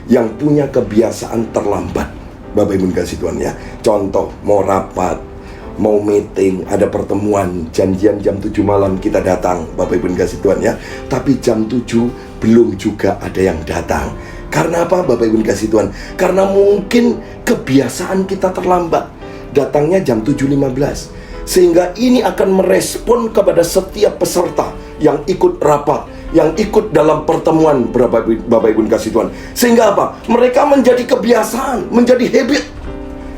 Speaker 3: yang punya kebiasaan terlambat, Bapak Ibu kasih Tuhan ya. Contoh, mau rapat, mau meeting, ada pertemuan, janjian jam 7 malam kita datang, Bapak Ibu kasih Tuhan ya. Tapi jam 7 belum juga ada yang datang. Karena apa Bapak Ibu kasih Tuhan? Karena mungkin kebiasaan kita terlambat, datangnya jam 7.15. Sehingga ini akan merespon kepada setiap peserta yang ikut rapat, yang ikut dalam pertemuan, Bapak Ibu kasih Tuhan. Sehingga apa? Mereka menjadi kebiasaan, menjadi habit,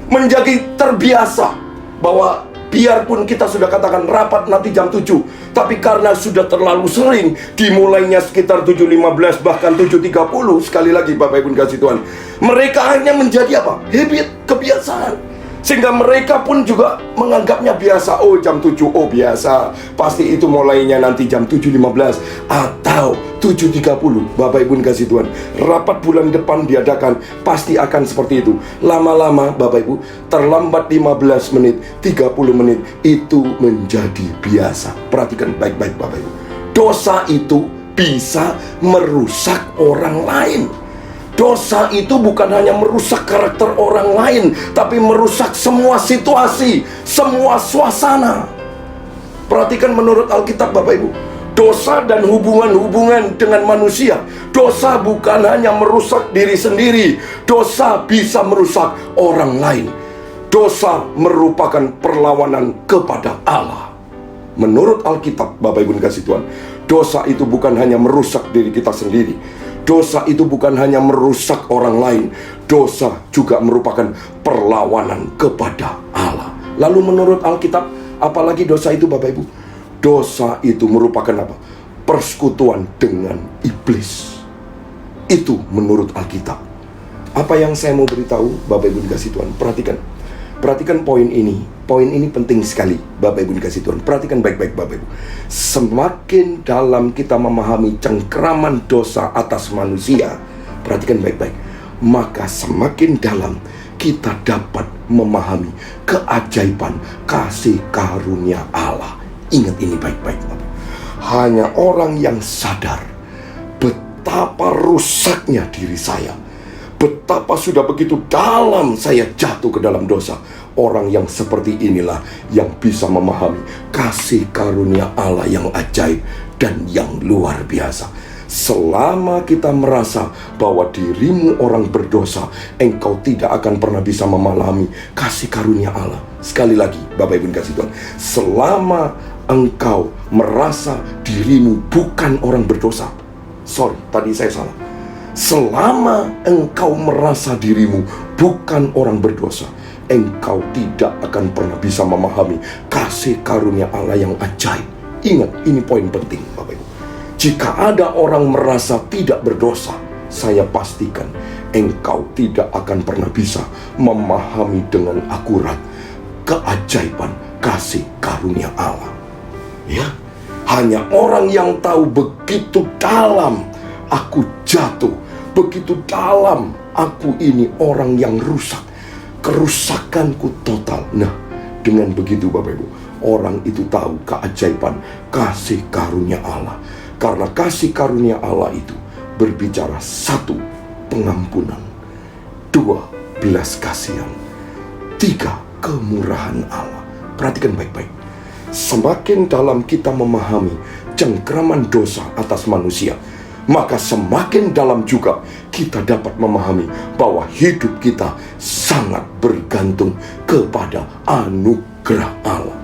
Speaker 3: menjadi terbiasa bahwa biarpun kita sudah katakan rapat nanti jam 7, tapi karena sudah terlalu sering, dimulainya sekitar 7.15 bahkan 7.30, sekali lagi Bapak Ibu kasih Tuhan, mereka hanya menjadi apa? Habit, kebiasaan. Sehingga mereka pun juga menganggapnya biasa. Oh, jam 7, oh biasa. Pasti itu mulainya nanti jam 7.15 atau 7.30. Bapak Ibu dikasih Tuhan, rapat bulan depan diadakan, pasti akan seperti itu. Lama-lama Bapak Ibu, terlambat 15 menit, 30 menit, itu menjadi biasa. Perhatikan baik-baik Bapak Ibu. Dosa itu bisa merusak orang lain. Dosa itu bukan hanya merusak karakter orang lain, tapi merusak semua situasi, semua suasana. Perhatikan menurut Alkitab Bapak Ibu, dosa dan hubungan-hubungan dengan manusia. Dosa bukan hanya merusak diri sendiri, dosa bisa merusak orang lain. Dosa merupakan perlawanan kepada Allah. Menurut Alkitab Bapak Ibu dikasih Tuhan, dosa itu bukan hanya merusak diri kita sendiri. Dosa itu bukan hanya merusak orang lain, dosa juga merupakan perlawanan kepada Allah. Lalu menurut Alkitab, apalagi dosa itu Bapak Ibu? Dosa itu merupakan apa? Persekutuan dengan iblis. Itu menurut Alkitab. Apa yang saya mau beritahu Bapak Ibu dikasih Tuhan, perhatikan poin ini. Poin ini penting sekali Bapak Ibu dikasih Tuhan. Perhatikan baik-baik Bapak Ibu. Semakin dalam kita memahami cengkraman dosa atas manusia, perhatikan baik-baik, maka semakin dalam kita dapat memahami keajaiban kasih karunia Allah. Ingat ini baik-baik Bapak. Hanya orang yang sadar betapa rusaknya diri saya, betapa sudah begitu dalam saya jatuh ke dalam dosa. Orang yang seperti inilah yang bisa memahami kasih karunia Allah yang ajaib dan yang luar biasa. Selama kita merasa bahwa dirimu orang berdosa, engkau tidak akan pernah bisa memahami kasih karunia Allah. Sekali lagi Bapak Ibu dikasih Tuhan, selama engkau merasa dirimu bukan orang berdosa, tadi saya salah. Selama engkau merasa dirimu bukan orang berdosa, engkau tidak akan pernah bisa memahami kasih karunia Allah yang ajaib. Ingat, ini poin penting Bapak Ibu. Jika ada orang merasa tidak berdosa, saya pastikan engkau tidak akan pernah bisa memahami dengan akurat keajaiban kasih karunia Allah. Ya, hanya orang yang tahu begitu dalam aku jatuh, begitu dalam aku ini orang yang rusak, kerusakanku total. Nah, dengan begitu Bapak Ibu, orang itu tahu keajaiban kasih karunia Allah. Karena kasih karunia Allah itu berbicara 1, pengampunan, 2, belas kasihan, 3, kemurahan Allah. Perhatikan baik-baik. Semakin dalam kita memahami cengkraman dosa atas manusia, maka semakin dalam juga kita dapat memahami bahwa hidup kita sangat bergantung kepada anugerah Allah.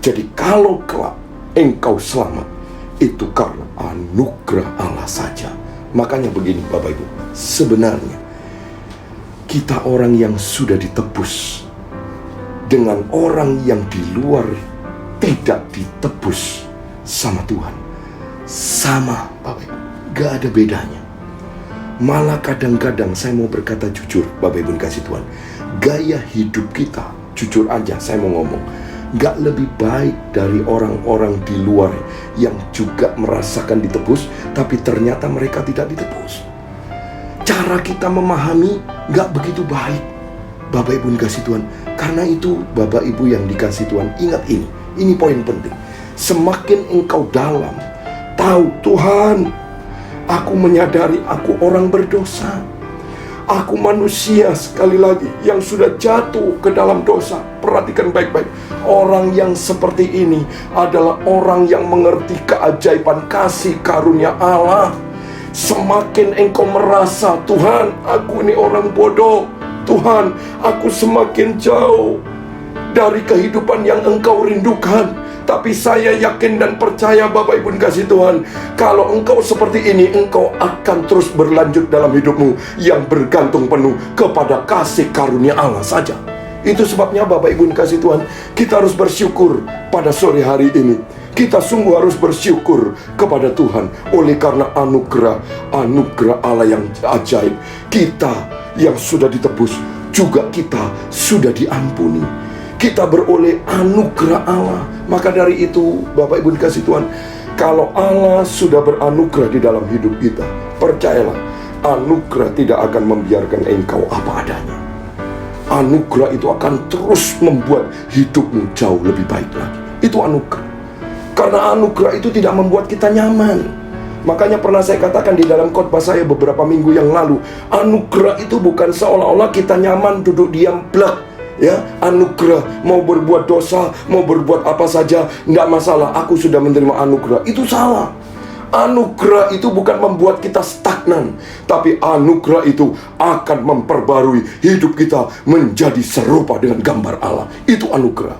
Speaker 3: Jadi kalau kelak engkau selamat, itu karena anugerah Allah saja. Makanya begini Bapak Ibu, sebenarnya kita orang yang sudah ditebus dengan orang yang di luar tidak ditebus sama Tuhan, sama Bapak Ibu, gak ada bedanya. Malah kadang-kadang saya mau berkata jujur Bapak Ibu kasih Tuhan, gaya hidup kita, jujur aja saya mau ngomong, gak lebih baik dari orang-orang di luar yang juga merasakan ditebus, tapi ternyata mereka tidak ditebus. Cara kita memahami gak begitu baik Bapak Ibu dikasih Tuhan. Karena itu Bapak Ibu yang dikasih Tuhan, ingat ini poin penting. Semakin engkau dalam tahu Tuhan, aku menyadari aku orang berdosa, aku manusia sekali lagi yang sudah jatuh ke dalam dosa. Perhatikan baik-baik, orang yang seperti ini adalah orang yang mengerti keajaiban kasih karunia Allah. Semakin engkau merasa, Tuhan, aku ini orang bodoh, Tuhan, aku semakin jauh dari kehidupan yang engkau rindukan. Tapi saya yakin dan percaya Bapak Ibu dikasih Tuhan, kalau engkau seperti ini, engkau akan terus berlanjut dalam hidupmu yang bergantung penuh kepada kasih karunia Allah saja. Itu sebabnya Bapak Ibu dikasih Tuhan, kita harus bersyukur pada sore hari ini. Kita sungguh harus bersyukur kepada Tuhan oleh karena anugerah Allah yang ajaib. Kita yang sudah ditebus juga kita sudah diampuni. Kita beroleh anugerah Allah. Maka dari itu, Bapak Ibu dikasih Tuhan, kalau Allah sudah beranugerah di dalam hidup kita, percayalah, anugerah tidak akan membiarkan engkau apa adanya. Anugerah itu akan terus membuat hidupmu jauh lebih baik lagi. Itu anugerah. Karena anugerah itu tidak membuat kita nyaman. Makanya pernah saya katakan di dalam khotbah saya beberapa minggu yang lalu, anugerah itu bukan seolah-olah kita nyaman duduk diam blak. Ya, anugerah, mau berbuat dosa, mau berbuat apa saja, tidak masalah, aku sudah menerima anugerah. Itu salah. Anugerah itu bukan membuat kita stagnan, tapi anugerah itu akan memperbarui hidup kita menjadi serupa dengan gambar Allah. Itu anugerah.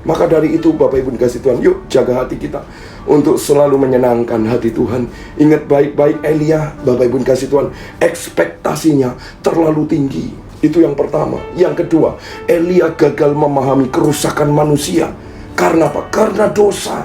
Speaker 3: Maka dari itu Bapak Ibu dikasih Tuhan, yuk jaga hati kita untuk selalu menyenangkan hati Tuhan. Ingat baik-baik Elia, Bapak Ibu dikasih Tuhan, ekspektasinya terlalu tinggi. Itu yang pertama. Yang kedua, Elia gagal memahami kerusakan manusia. Karena apa? Karena dosa.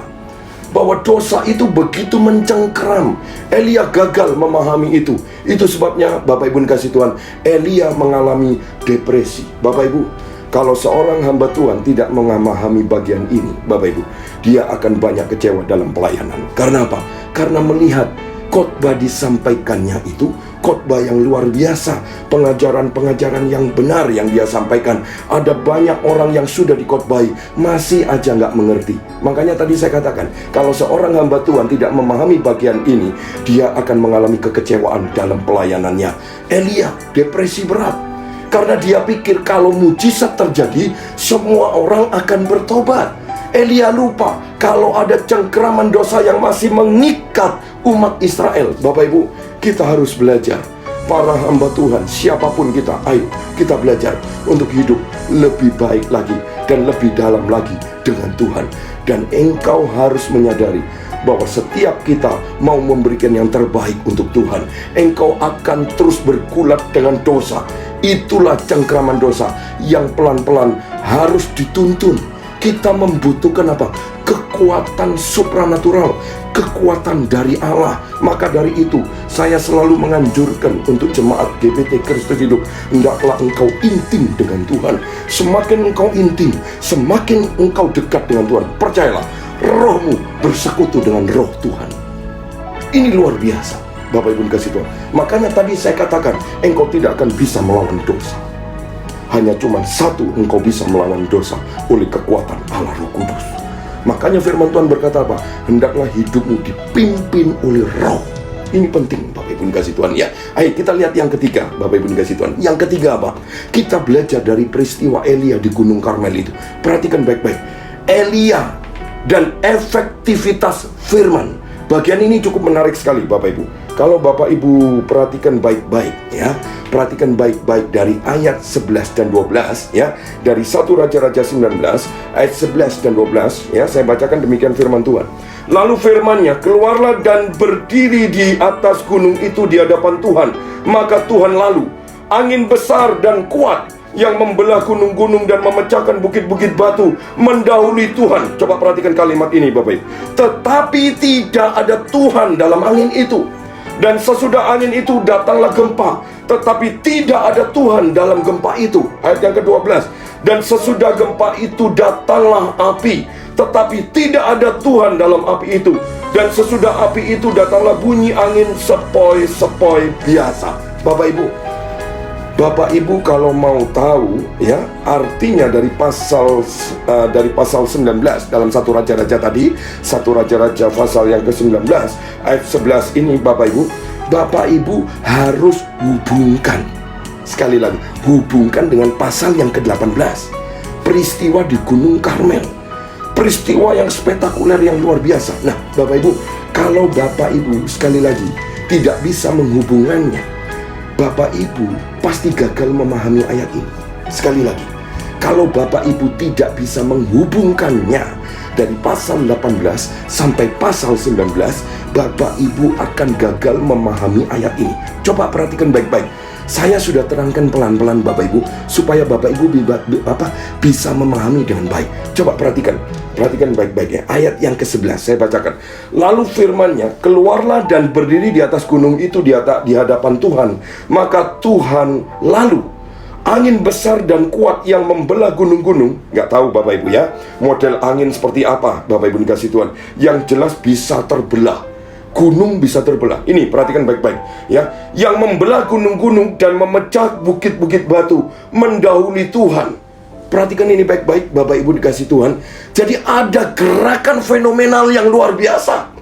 Speaker 3: Bahwa dosa itu begitu mencengkeram. Elia gagal memahami itu. Itu sebabnya Bapak Ibu dikasih Tuhan, Elia mengalami depresi. Bapak Ibu, kalau seorang hamba Tuhan tidak memahami bagian ini, Bapak Ibu, dia akan banyak kecewa dalam pelayanan. Karena apa? Karena melihat khotbah disampaikannya itu khotbah yang luar biasa, pengajaran-pengajaran yang benar yang dia sampaikan. Ada banyak orang yang sudah dikhotbahi, masih aja nggak mengerti. Makanya tadi saya katakan, kalau seorang hamba Tuhan tidak memahami bagian ini, dia akan mengalami kekecewaan dalam pelayanannya. Elia depresi berat, karena dia pikir kalau mujizat terjadi, semua orang akan bertobat. Elia lupa kalau ada cengkeraman dosa yang masih mengikat umat Israel. Bapak Ibu, kita harus belajar. Para hamba Tuhan, siapapun kita, ayo kita belajar untuk hidup lebih baik lagi dan lebih dalam lagi dengan Tuhan. Dan engkau harus menyadari bahwa setiap kita mau memberikan yang terbaik untuk Tuhan, engkau akan terus bergulat dengan dosa. Itulah cengkeraman dosa yang pelan-pelan harus dituntun. Kita membutuhkan apa? Kekuatan supranatural, kekuatan dari Allah. Maka dari itu, saya selalu menganjurkan untuk jemaat GBT Kristus Hidup, hendaklah engkau intim dengan Tuhan. Semakin engkau intim, semakin engkau dekat dengan Tuhan, percayalah, rohmu bersekutu dengan roh Tuhan. Ini luar biasa, Bapak Ibu kasih Tuhan. Makanya tadi saya katakan, engkau tidak akan bisa melawan dosa. Hanya cuma satu engkau bisa melawan dosa, oleh kekuatan Allah Roh Kudus. Makanya firman Tuhan berkata apa? Hendaklah hidupmu dipimpin oleh roh. Ini penting Bapak Ibu kasih Tuhan ya. Ayo kita lihat yang ketiga, Bapak Ibu kasih Tuhan. Yang ketiga apa? Kita belajar dari peristiwa Elia di Gunung Karmel itu. Perhatikan baik-baik, Elia dan efektivitas firman. Bagian ini cukup menarik sekali Bapak Ibu. Kalau Bapak Ibu perhatikan baik-baik ya, perhatikan baik-baik dari ayat 11 dan 12 ya, dari 1 Raja-Raja 19 ayat 11 dan 12 ya, saya bacakan demikian firman Tuhan. Lalu firman-Nya, keluarlah dan berdiri di atas gunung itu di hadapan Tuhan. Maka Tuhan lalu, angin besar dan kuat yang membelah gunung-gunung dan memecahkan bukit-bukit batu mendahului Tuhan. Coba perhatikan kalimat ini Bapak Ibu. Tetapi tidak ada Tuhan dalam angin itu. Dan sesudah angin itu datanglah gempa, tetapi tidak ada Tuhan dalam gempa itu. Ayat yang ke-12. Dan sesudah gempa itu datanglah api, tetapi tidak ada Tuhan dalam api itu. Dan sesudah api itu datanglah bunyi angin sepoi-sepoi biasa. Bapak Ibu kalau mau tahu ya artinya dari pasal 19 dalam 1 Raja-Raja tadi, 1 Raja-Raja pasal yang ke-19 ayat 11 ini Bapak Ibu harus hubungkan. Sekali lagi, hubungkan dengan pasal yang ke-18. Peristiwa di Gunung Karmel. Peristiwa yang spektakuler yang luar biasa. Nah, Bapak Ibu, kalau Bapak Ibu sekali lagi tidak bisa menghubungannya, Bapak Ibu pasti gagal memahami ayat ini. Sekali lagi, kalau Bapak Ibu tidak bisa menghubungkannya dari pasal 18 sampai pasal 19, Bapak Ibu akan gagal memahami ayat ini. Coba perhatikan baik-baik. Saya sudah terangkan pelan-pelan Bapak Ibu, supaya Bapak Ibu bisa memahami dengan baik. Coba perhatikan baik-baik ya. Ayat yang ke-11 saya bacakan. Lalu firman-Nya, keluarlah dan berdiri di atas gunung itu di hadapan Tuhan. Maka Tuhan lalu, Angin besar dan kuat yang membelah gunung-gunung. Nggak tahu Bapak Ibu ya, model angin seperti apa Bapak Ibu dikasih Tuhan. Yang jelas bisa terbelah. Gunung bisa terbelah. Ini perhatikan baik-baik ya. Yang membelah gunung-gunung dan memecah bukit-bukit batu, mendahului Tuhan. Perhatikan ini baik-baik Bapak Ibu dikasih Tuhan. Jadi ada gerakan fenomenal yang luar biasa.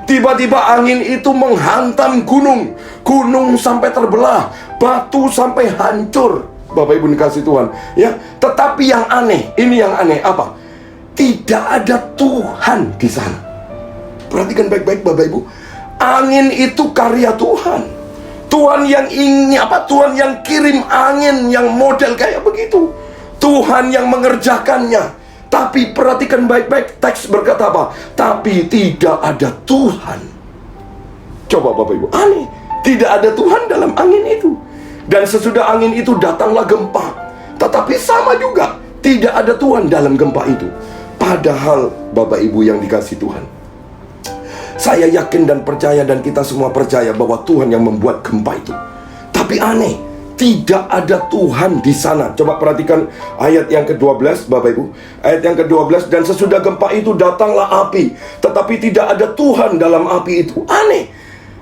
Speaker 3: Tiba-tiba angin itu menghantam gunung. Gunung sampai terbelah, batu sampai hancur. Bapak Ibu dikasih Tuhan ya. Tetapi yang aneh, ini yang aneh apa? Tidak ada Tuhan di sana. Perhatikan baik-baik Bapak Ibu. Angin itu karya Tuhan. Tuhan yang Tuhan yang kirim angin yang model kayak begitu. Tuhan yang mengerjakannya. Tapi perhatikan baik-baik, teks berkata apa? Tapi tidak ada Tuhan. Coba Bapak Ibu, aneh. Tidak ada Tuhan dalam angin itu. Dan sesudah angin itu datanglah gempa. Tetapi sama juga, tidak ada Tuhan dalam gempa itu. Padahal Bapak Ibu yang dikasih Tuhan, saya yakin dan percaya, dan kita semua percaya bahwa Tuhan yang membuat gempa itu. Tapi aneh, tidak ada Tuhan di sana. Coba perhatikan ayat yang ke-12 Bapak Ibu. Ayat yang ke-12, dan sesudah gempa itu datanglah api, tetapi tidak ada Tuhan dalam api itu. Aneh.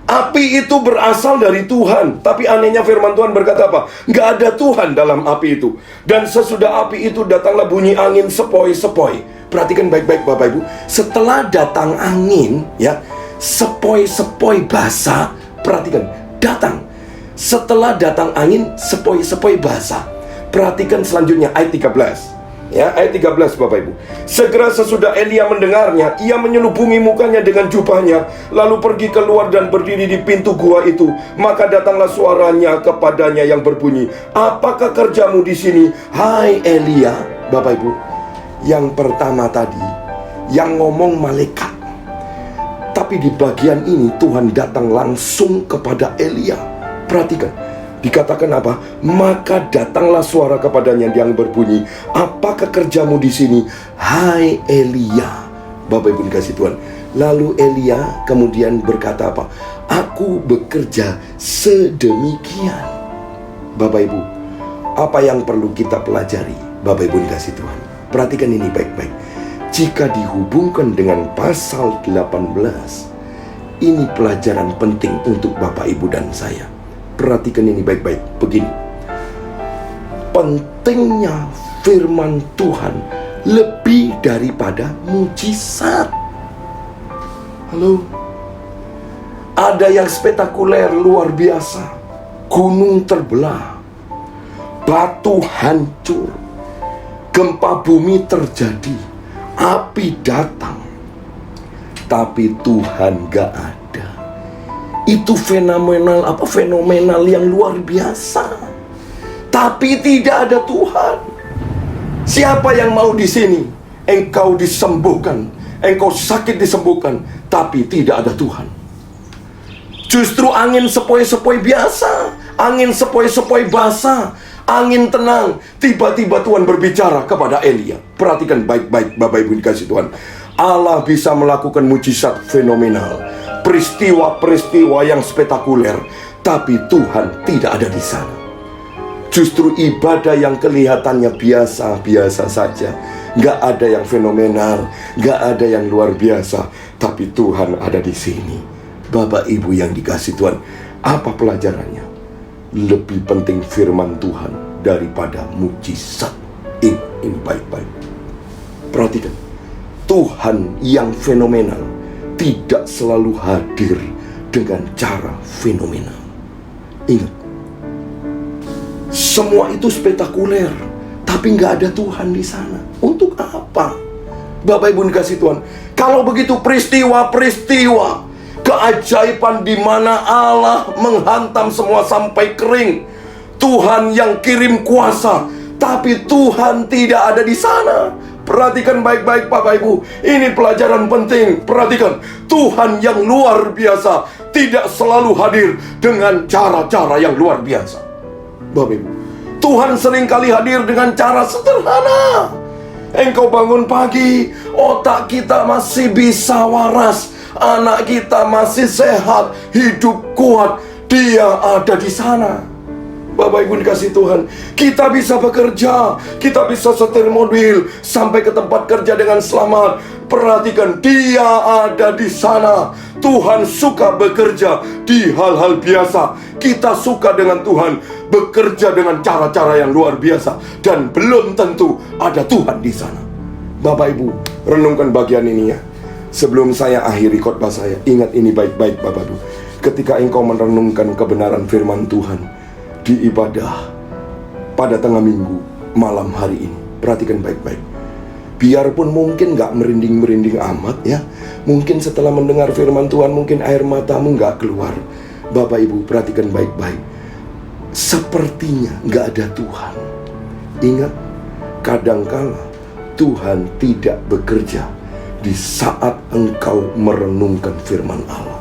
Speaker 3: Api itu berasal dari Tuhan. Tapi anehnya firman Tuhan berkata apa? Nggak ada Tuhan dalam api itu. Dan sesudah api itu datanglah bunyi angin sepoi-sepoi. Perhatikan baik-baik Bapak Ibu. Setelah datang angin ya, sepoi-sepoi basah. Perhatikan, datang. Setelah datang angin, sepoi-sepoi basah. Perhatikan selanjutnya ayat 13. Ya, ayat 13 Bapak Ibu. Segera sesudah Elia mendengarnya, ia menyelubungi mukanya dengan jubahnya, lalu pergi keluar dan berdiri di pintu gua itu. Maka datanglah suaranya kepadanya yang berbunyi, apakah kerjamu di sini, hai Elia? Bapak Ibu, yang pertama tadi yang ngomong malaikat, tapi di bagian ini Tuhan datang langsung kepada Elia. Perhatikan, dikatakan apa? Maka datanglah suara kepadanya yang berbunyi, apakah kerjamu di sini, hai Elia? Bapak Ibu dikasih Tuhan. Lalu Elia kemudian berkata apa? Aku bekerja sedemikian. Bapak Ibu, apa yang perlu kita pelajari Bapak Ibu dikasih Tuhan? Perhatikan ini baik-baik. Jika dihubungkan dengan pasal 18, ini pelajaran penting untuk Bapak Ibu dan saya. Perhatikan ini baik-baik. Begini, pentingnya firman Tuhan lebih daripada mujizat. Halo, ada yang spektakuler luar biasa. Gunung terbelah, batu hancur, gempa bumi terjadi, api datang, tapi Tuhan gak ada. Itu fenomenal fenomenal yang luar biasa. Tapi tidak ada Tuhan. Siapa yang mau di sini? Engkau disembuhkan, engkau sakit disembuhkan, tapi tidak ada Tuhan. Justru angin sepoi-sepoi biasa, angin sepoi-sepoi basah, angin tenang. Tiba-tiba Tuhan berbicara kepada Elia. Perhatikan baik-baik Bapak Ibu dikasih Tuhan. Allah bisa melakukan mujizat fenomenal, peristiwa-peristiwa yang spektakuler, tapi Tuhan tidak ada di sana. Justru ibadah yang kelihatannya biasa-biasa saja, nggak ada yang fenomenal, nggak ada yang luar biasa, tapi Tuhan ada di sini. Bapak Ibu yang dikasih Tuhan, apa pelajarannya? Lebih penting firman Tuhan daripada mujizat. Ini baik-baik. Perhatikan, Tuhan yang fenomenal tidak selalu hadir dengan cara fenomenal. Ingat, semua itu spektakuler, tapi nggak ada Tuhan di sana. Untuk apa? Bapak Ibu dikasih Tuhan, kalau begitu peristiwa-peristiwa keajaiban di mana Allah menghantam semua sampai kering, Tuhan yang kirim kuasa, tapi Tuhan tidak ada di sana. Perhatikan baik-baik Bapak Ibu, ini pelajaran penting. Perhatikan, Tuhan yang luar biasa tidak selalu hadir dengan cara-cara yang luar biasa. Bapak Ibu, Tuhan seringkali hadir dengan cara sederhana. Engkau bangun pagi, otak kita masih bisa waras, anak kita masih sehat, hidup kuat, Dia ada di sana. Bapak Ibu dikasih Tuhan, kita bisa bekerja, kita bisa setir mobil sampai ke tempat kerja dengan selamat. Perhatikan, Dia ada di sana. Tuhan suka bekerja di hal-hal biasa. Kita suka dengan Tuhan bekerja dengan cara-cara yang luar biasa, dan belum tentu ada Tuhan di sana. Bapak Ibu, renungkan bagian ini ya. Sebelum saya akhiri khotbah saya, ingat ini baik-baik Bapak Ibu. Ketika engkau merenungkan kebenaran firman Tuhan di ibadah pada tengah minggu malam hari ini, perhatikan baik-baik. Biarpun mungkin gak merinding-merinding amat ya, mungkin setelah mendengar firman Tuhan mungkin air matamu gak keluar. Bapak Ibu perhatikan baik-baik. Sepertinya gak ada Tuhan. Ingat, kadangkala Tuhan tidak bekerja di saat engkau merenungkan firman Allah,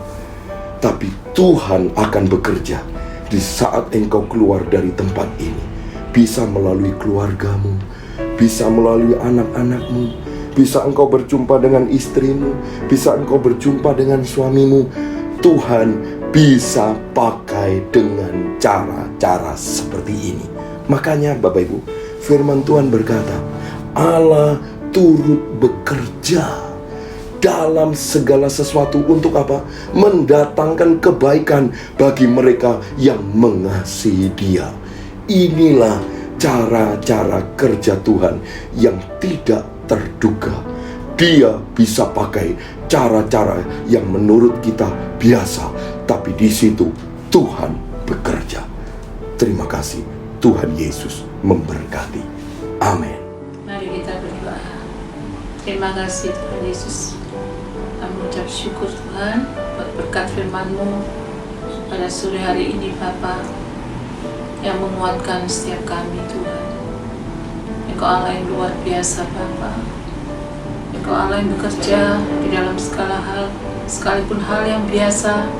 Speaker 3: tapi Tuhan akan bekerja di saat engkau keluar dari tempat ini. Bisa melalui keluargamu, bisa melalui anak-anakmu, bisa engkau berjumpa dengan istrimu, bisa engkau berjumpa dengan suamimu. Tuhan bisa pakai dengan cara-cara seperti ini. Makanya Bapak Ibu, firman Tuhan berkata, Allah turut bekerja dalam segala sesuatu untuk apa? Mendatangkan kebaikan bagi mereka yang mengasihi Dia. Inilah cara-cara kerja Tuhan yang tidak terduga. Dia bisa pakai cara-cara yang menurut kita biasa, tapi di situ Tuhan bekerja. Terima kasih. Tuhan Yesus memberkati. Amin.
Speaker 4: Mari kita berdoa. Terima kasih Tuhan Yesus. Kami mengucap syukur Tuhan buat berkat firman-Mu pada sore hari ini Bapa, yang menguatkan setiap kami Tuhan. Engkau Allah yang luar biasa Bapa. Engkau Allah yang bekerja di dalam segala hal, sekalipun hal yang biasa.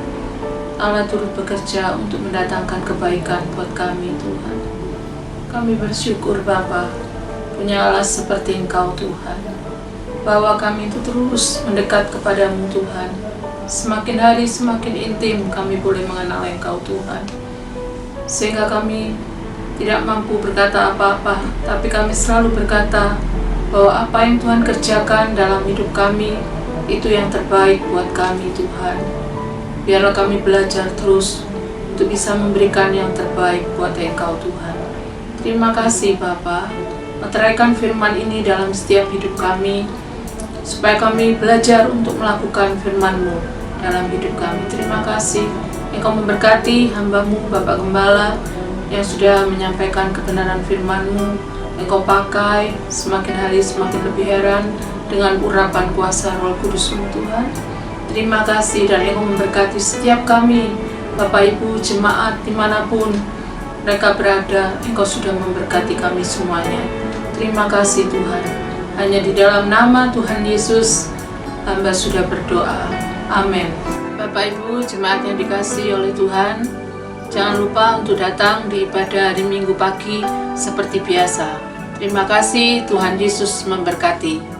Speaker 4: Allah turut bekerja untuk mendatangkan kebaikan buat kami Tuhan. Kami bersyukur Bapa, punya Allah seperti Engkau Tuhan, bahwa kami itu terus mendekat kepadamu Tuhan. Semakin hari semakin intim kami boleh mengenal Engkau Tuhan, sehingga kami tidak mampu berkata apa-apa, tapi kami selalu berkata bahwa apa yang Tuhan kerjakan dalam hidup kami itu yang terbaik buat kami Tuhan. Biarlah kami belajar terus untuk bisa memberikan yang terbaik buat Engkau Tuhan. Terima kasih Bapa, meteraikan firman ini dalam setiap hidup kami, supaya kami belajar untuk melakukan firman-Mu dalam hidup kami. Terima kasih Engkau memberkati hamba-Mu Bapak Gembala yang sudah menyampaikan kebenaran firman-Mu. Engkau pakai semakin hari semakin lebih heran dengan urapan kuasa Roh Kudus-Mu Tuhan. Terima kasih, dan Engkau memberkati setiap kami Bapak Ibu jemaat dimanapun mereka berada. Engkau sudah memberkati kami semuanya. Terima kasih Tuhan. Hanya di dalam nama Tuhan Yesus hamba sudah berdoa. Amin. Bapak Ibu jemaat yang dikasihi oleh Tuhan, jangan lupa untuk datang di ibadah hari Minggu pagi seperti biasa. Terima kasih, Tuhan Yesus memberkati.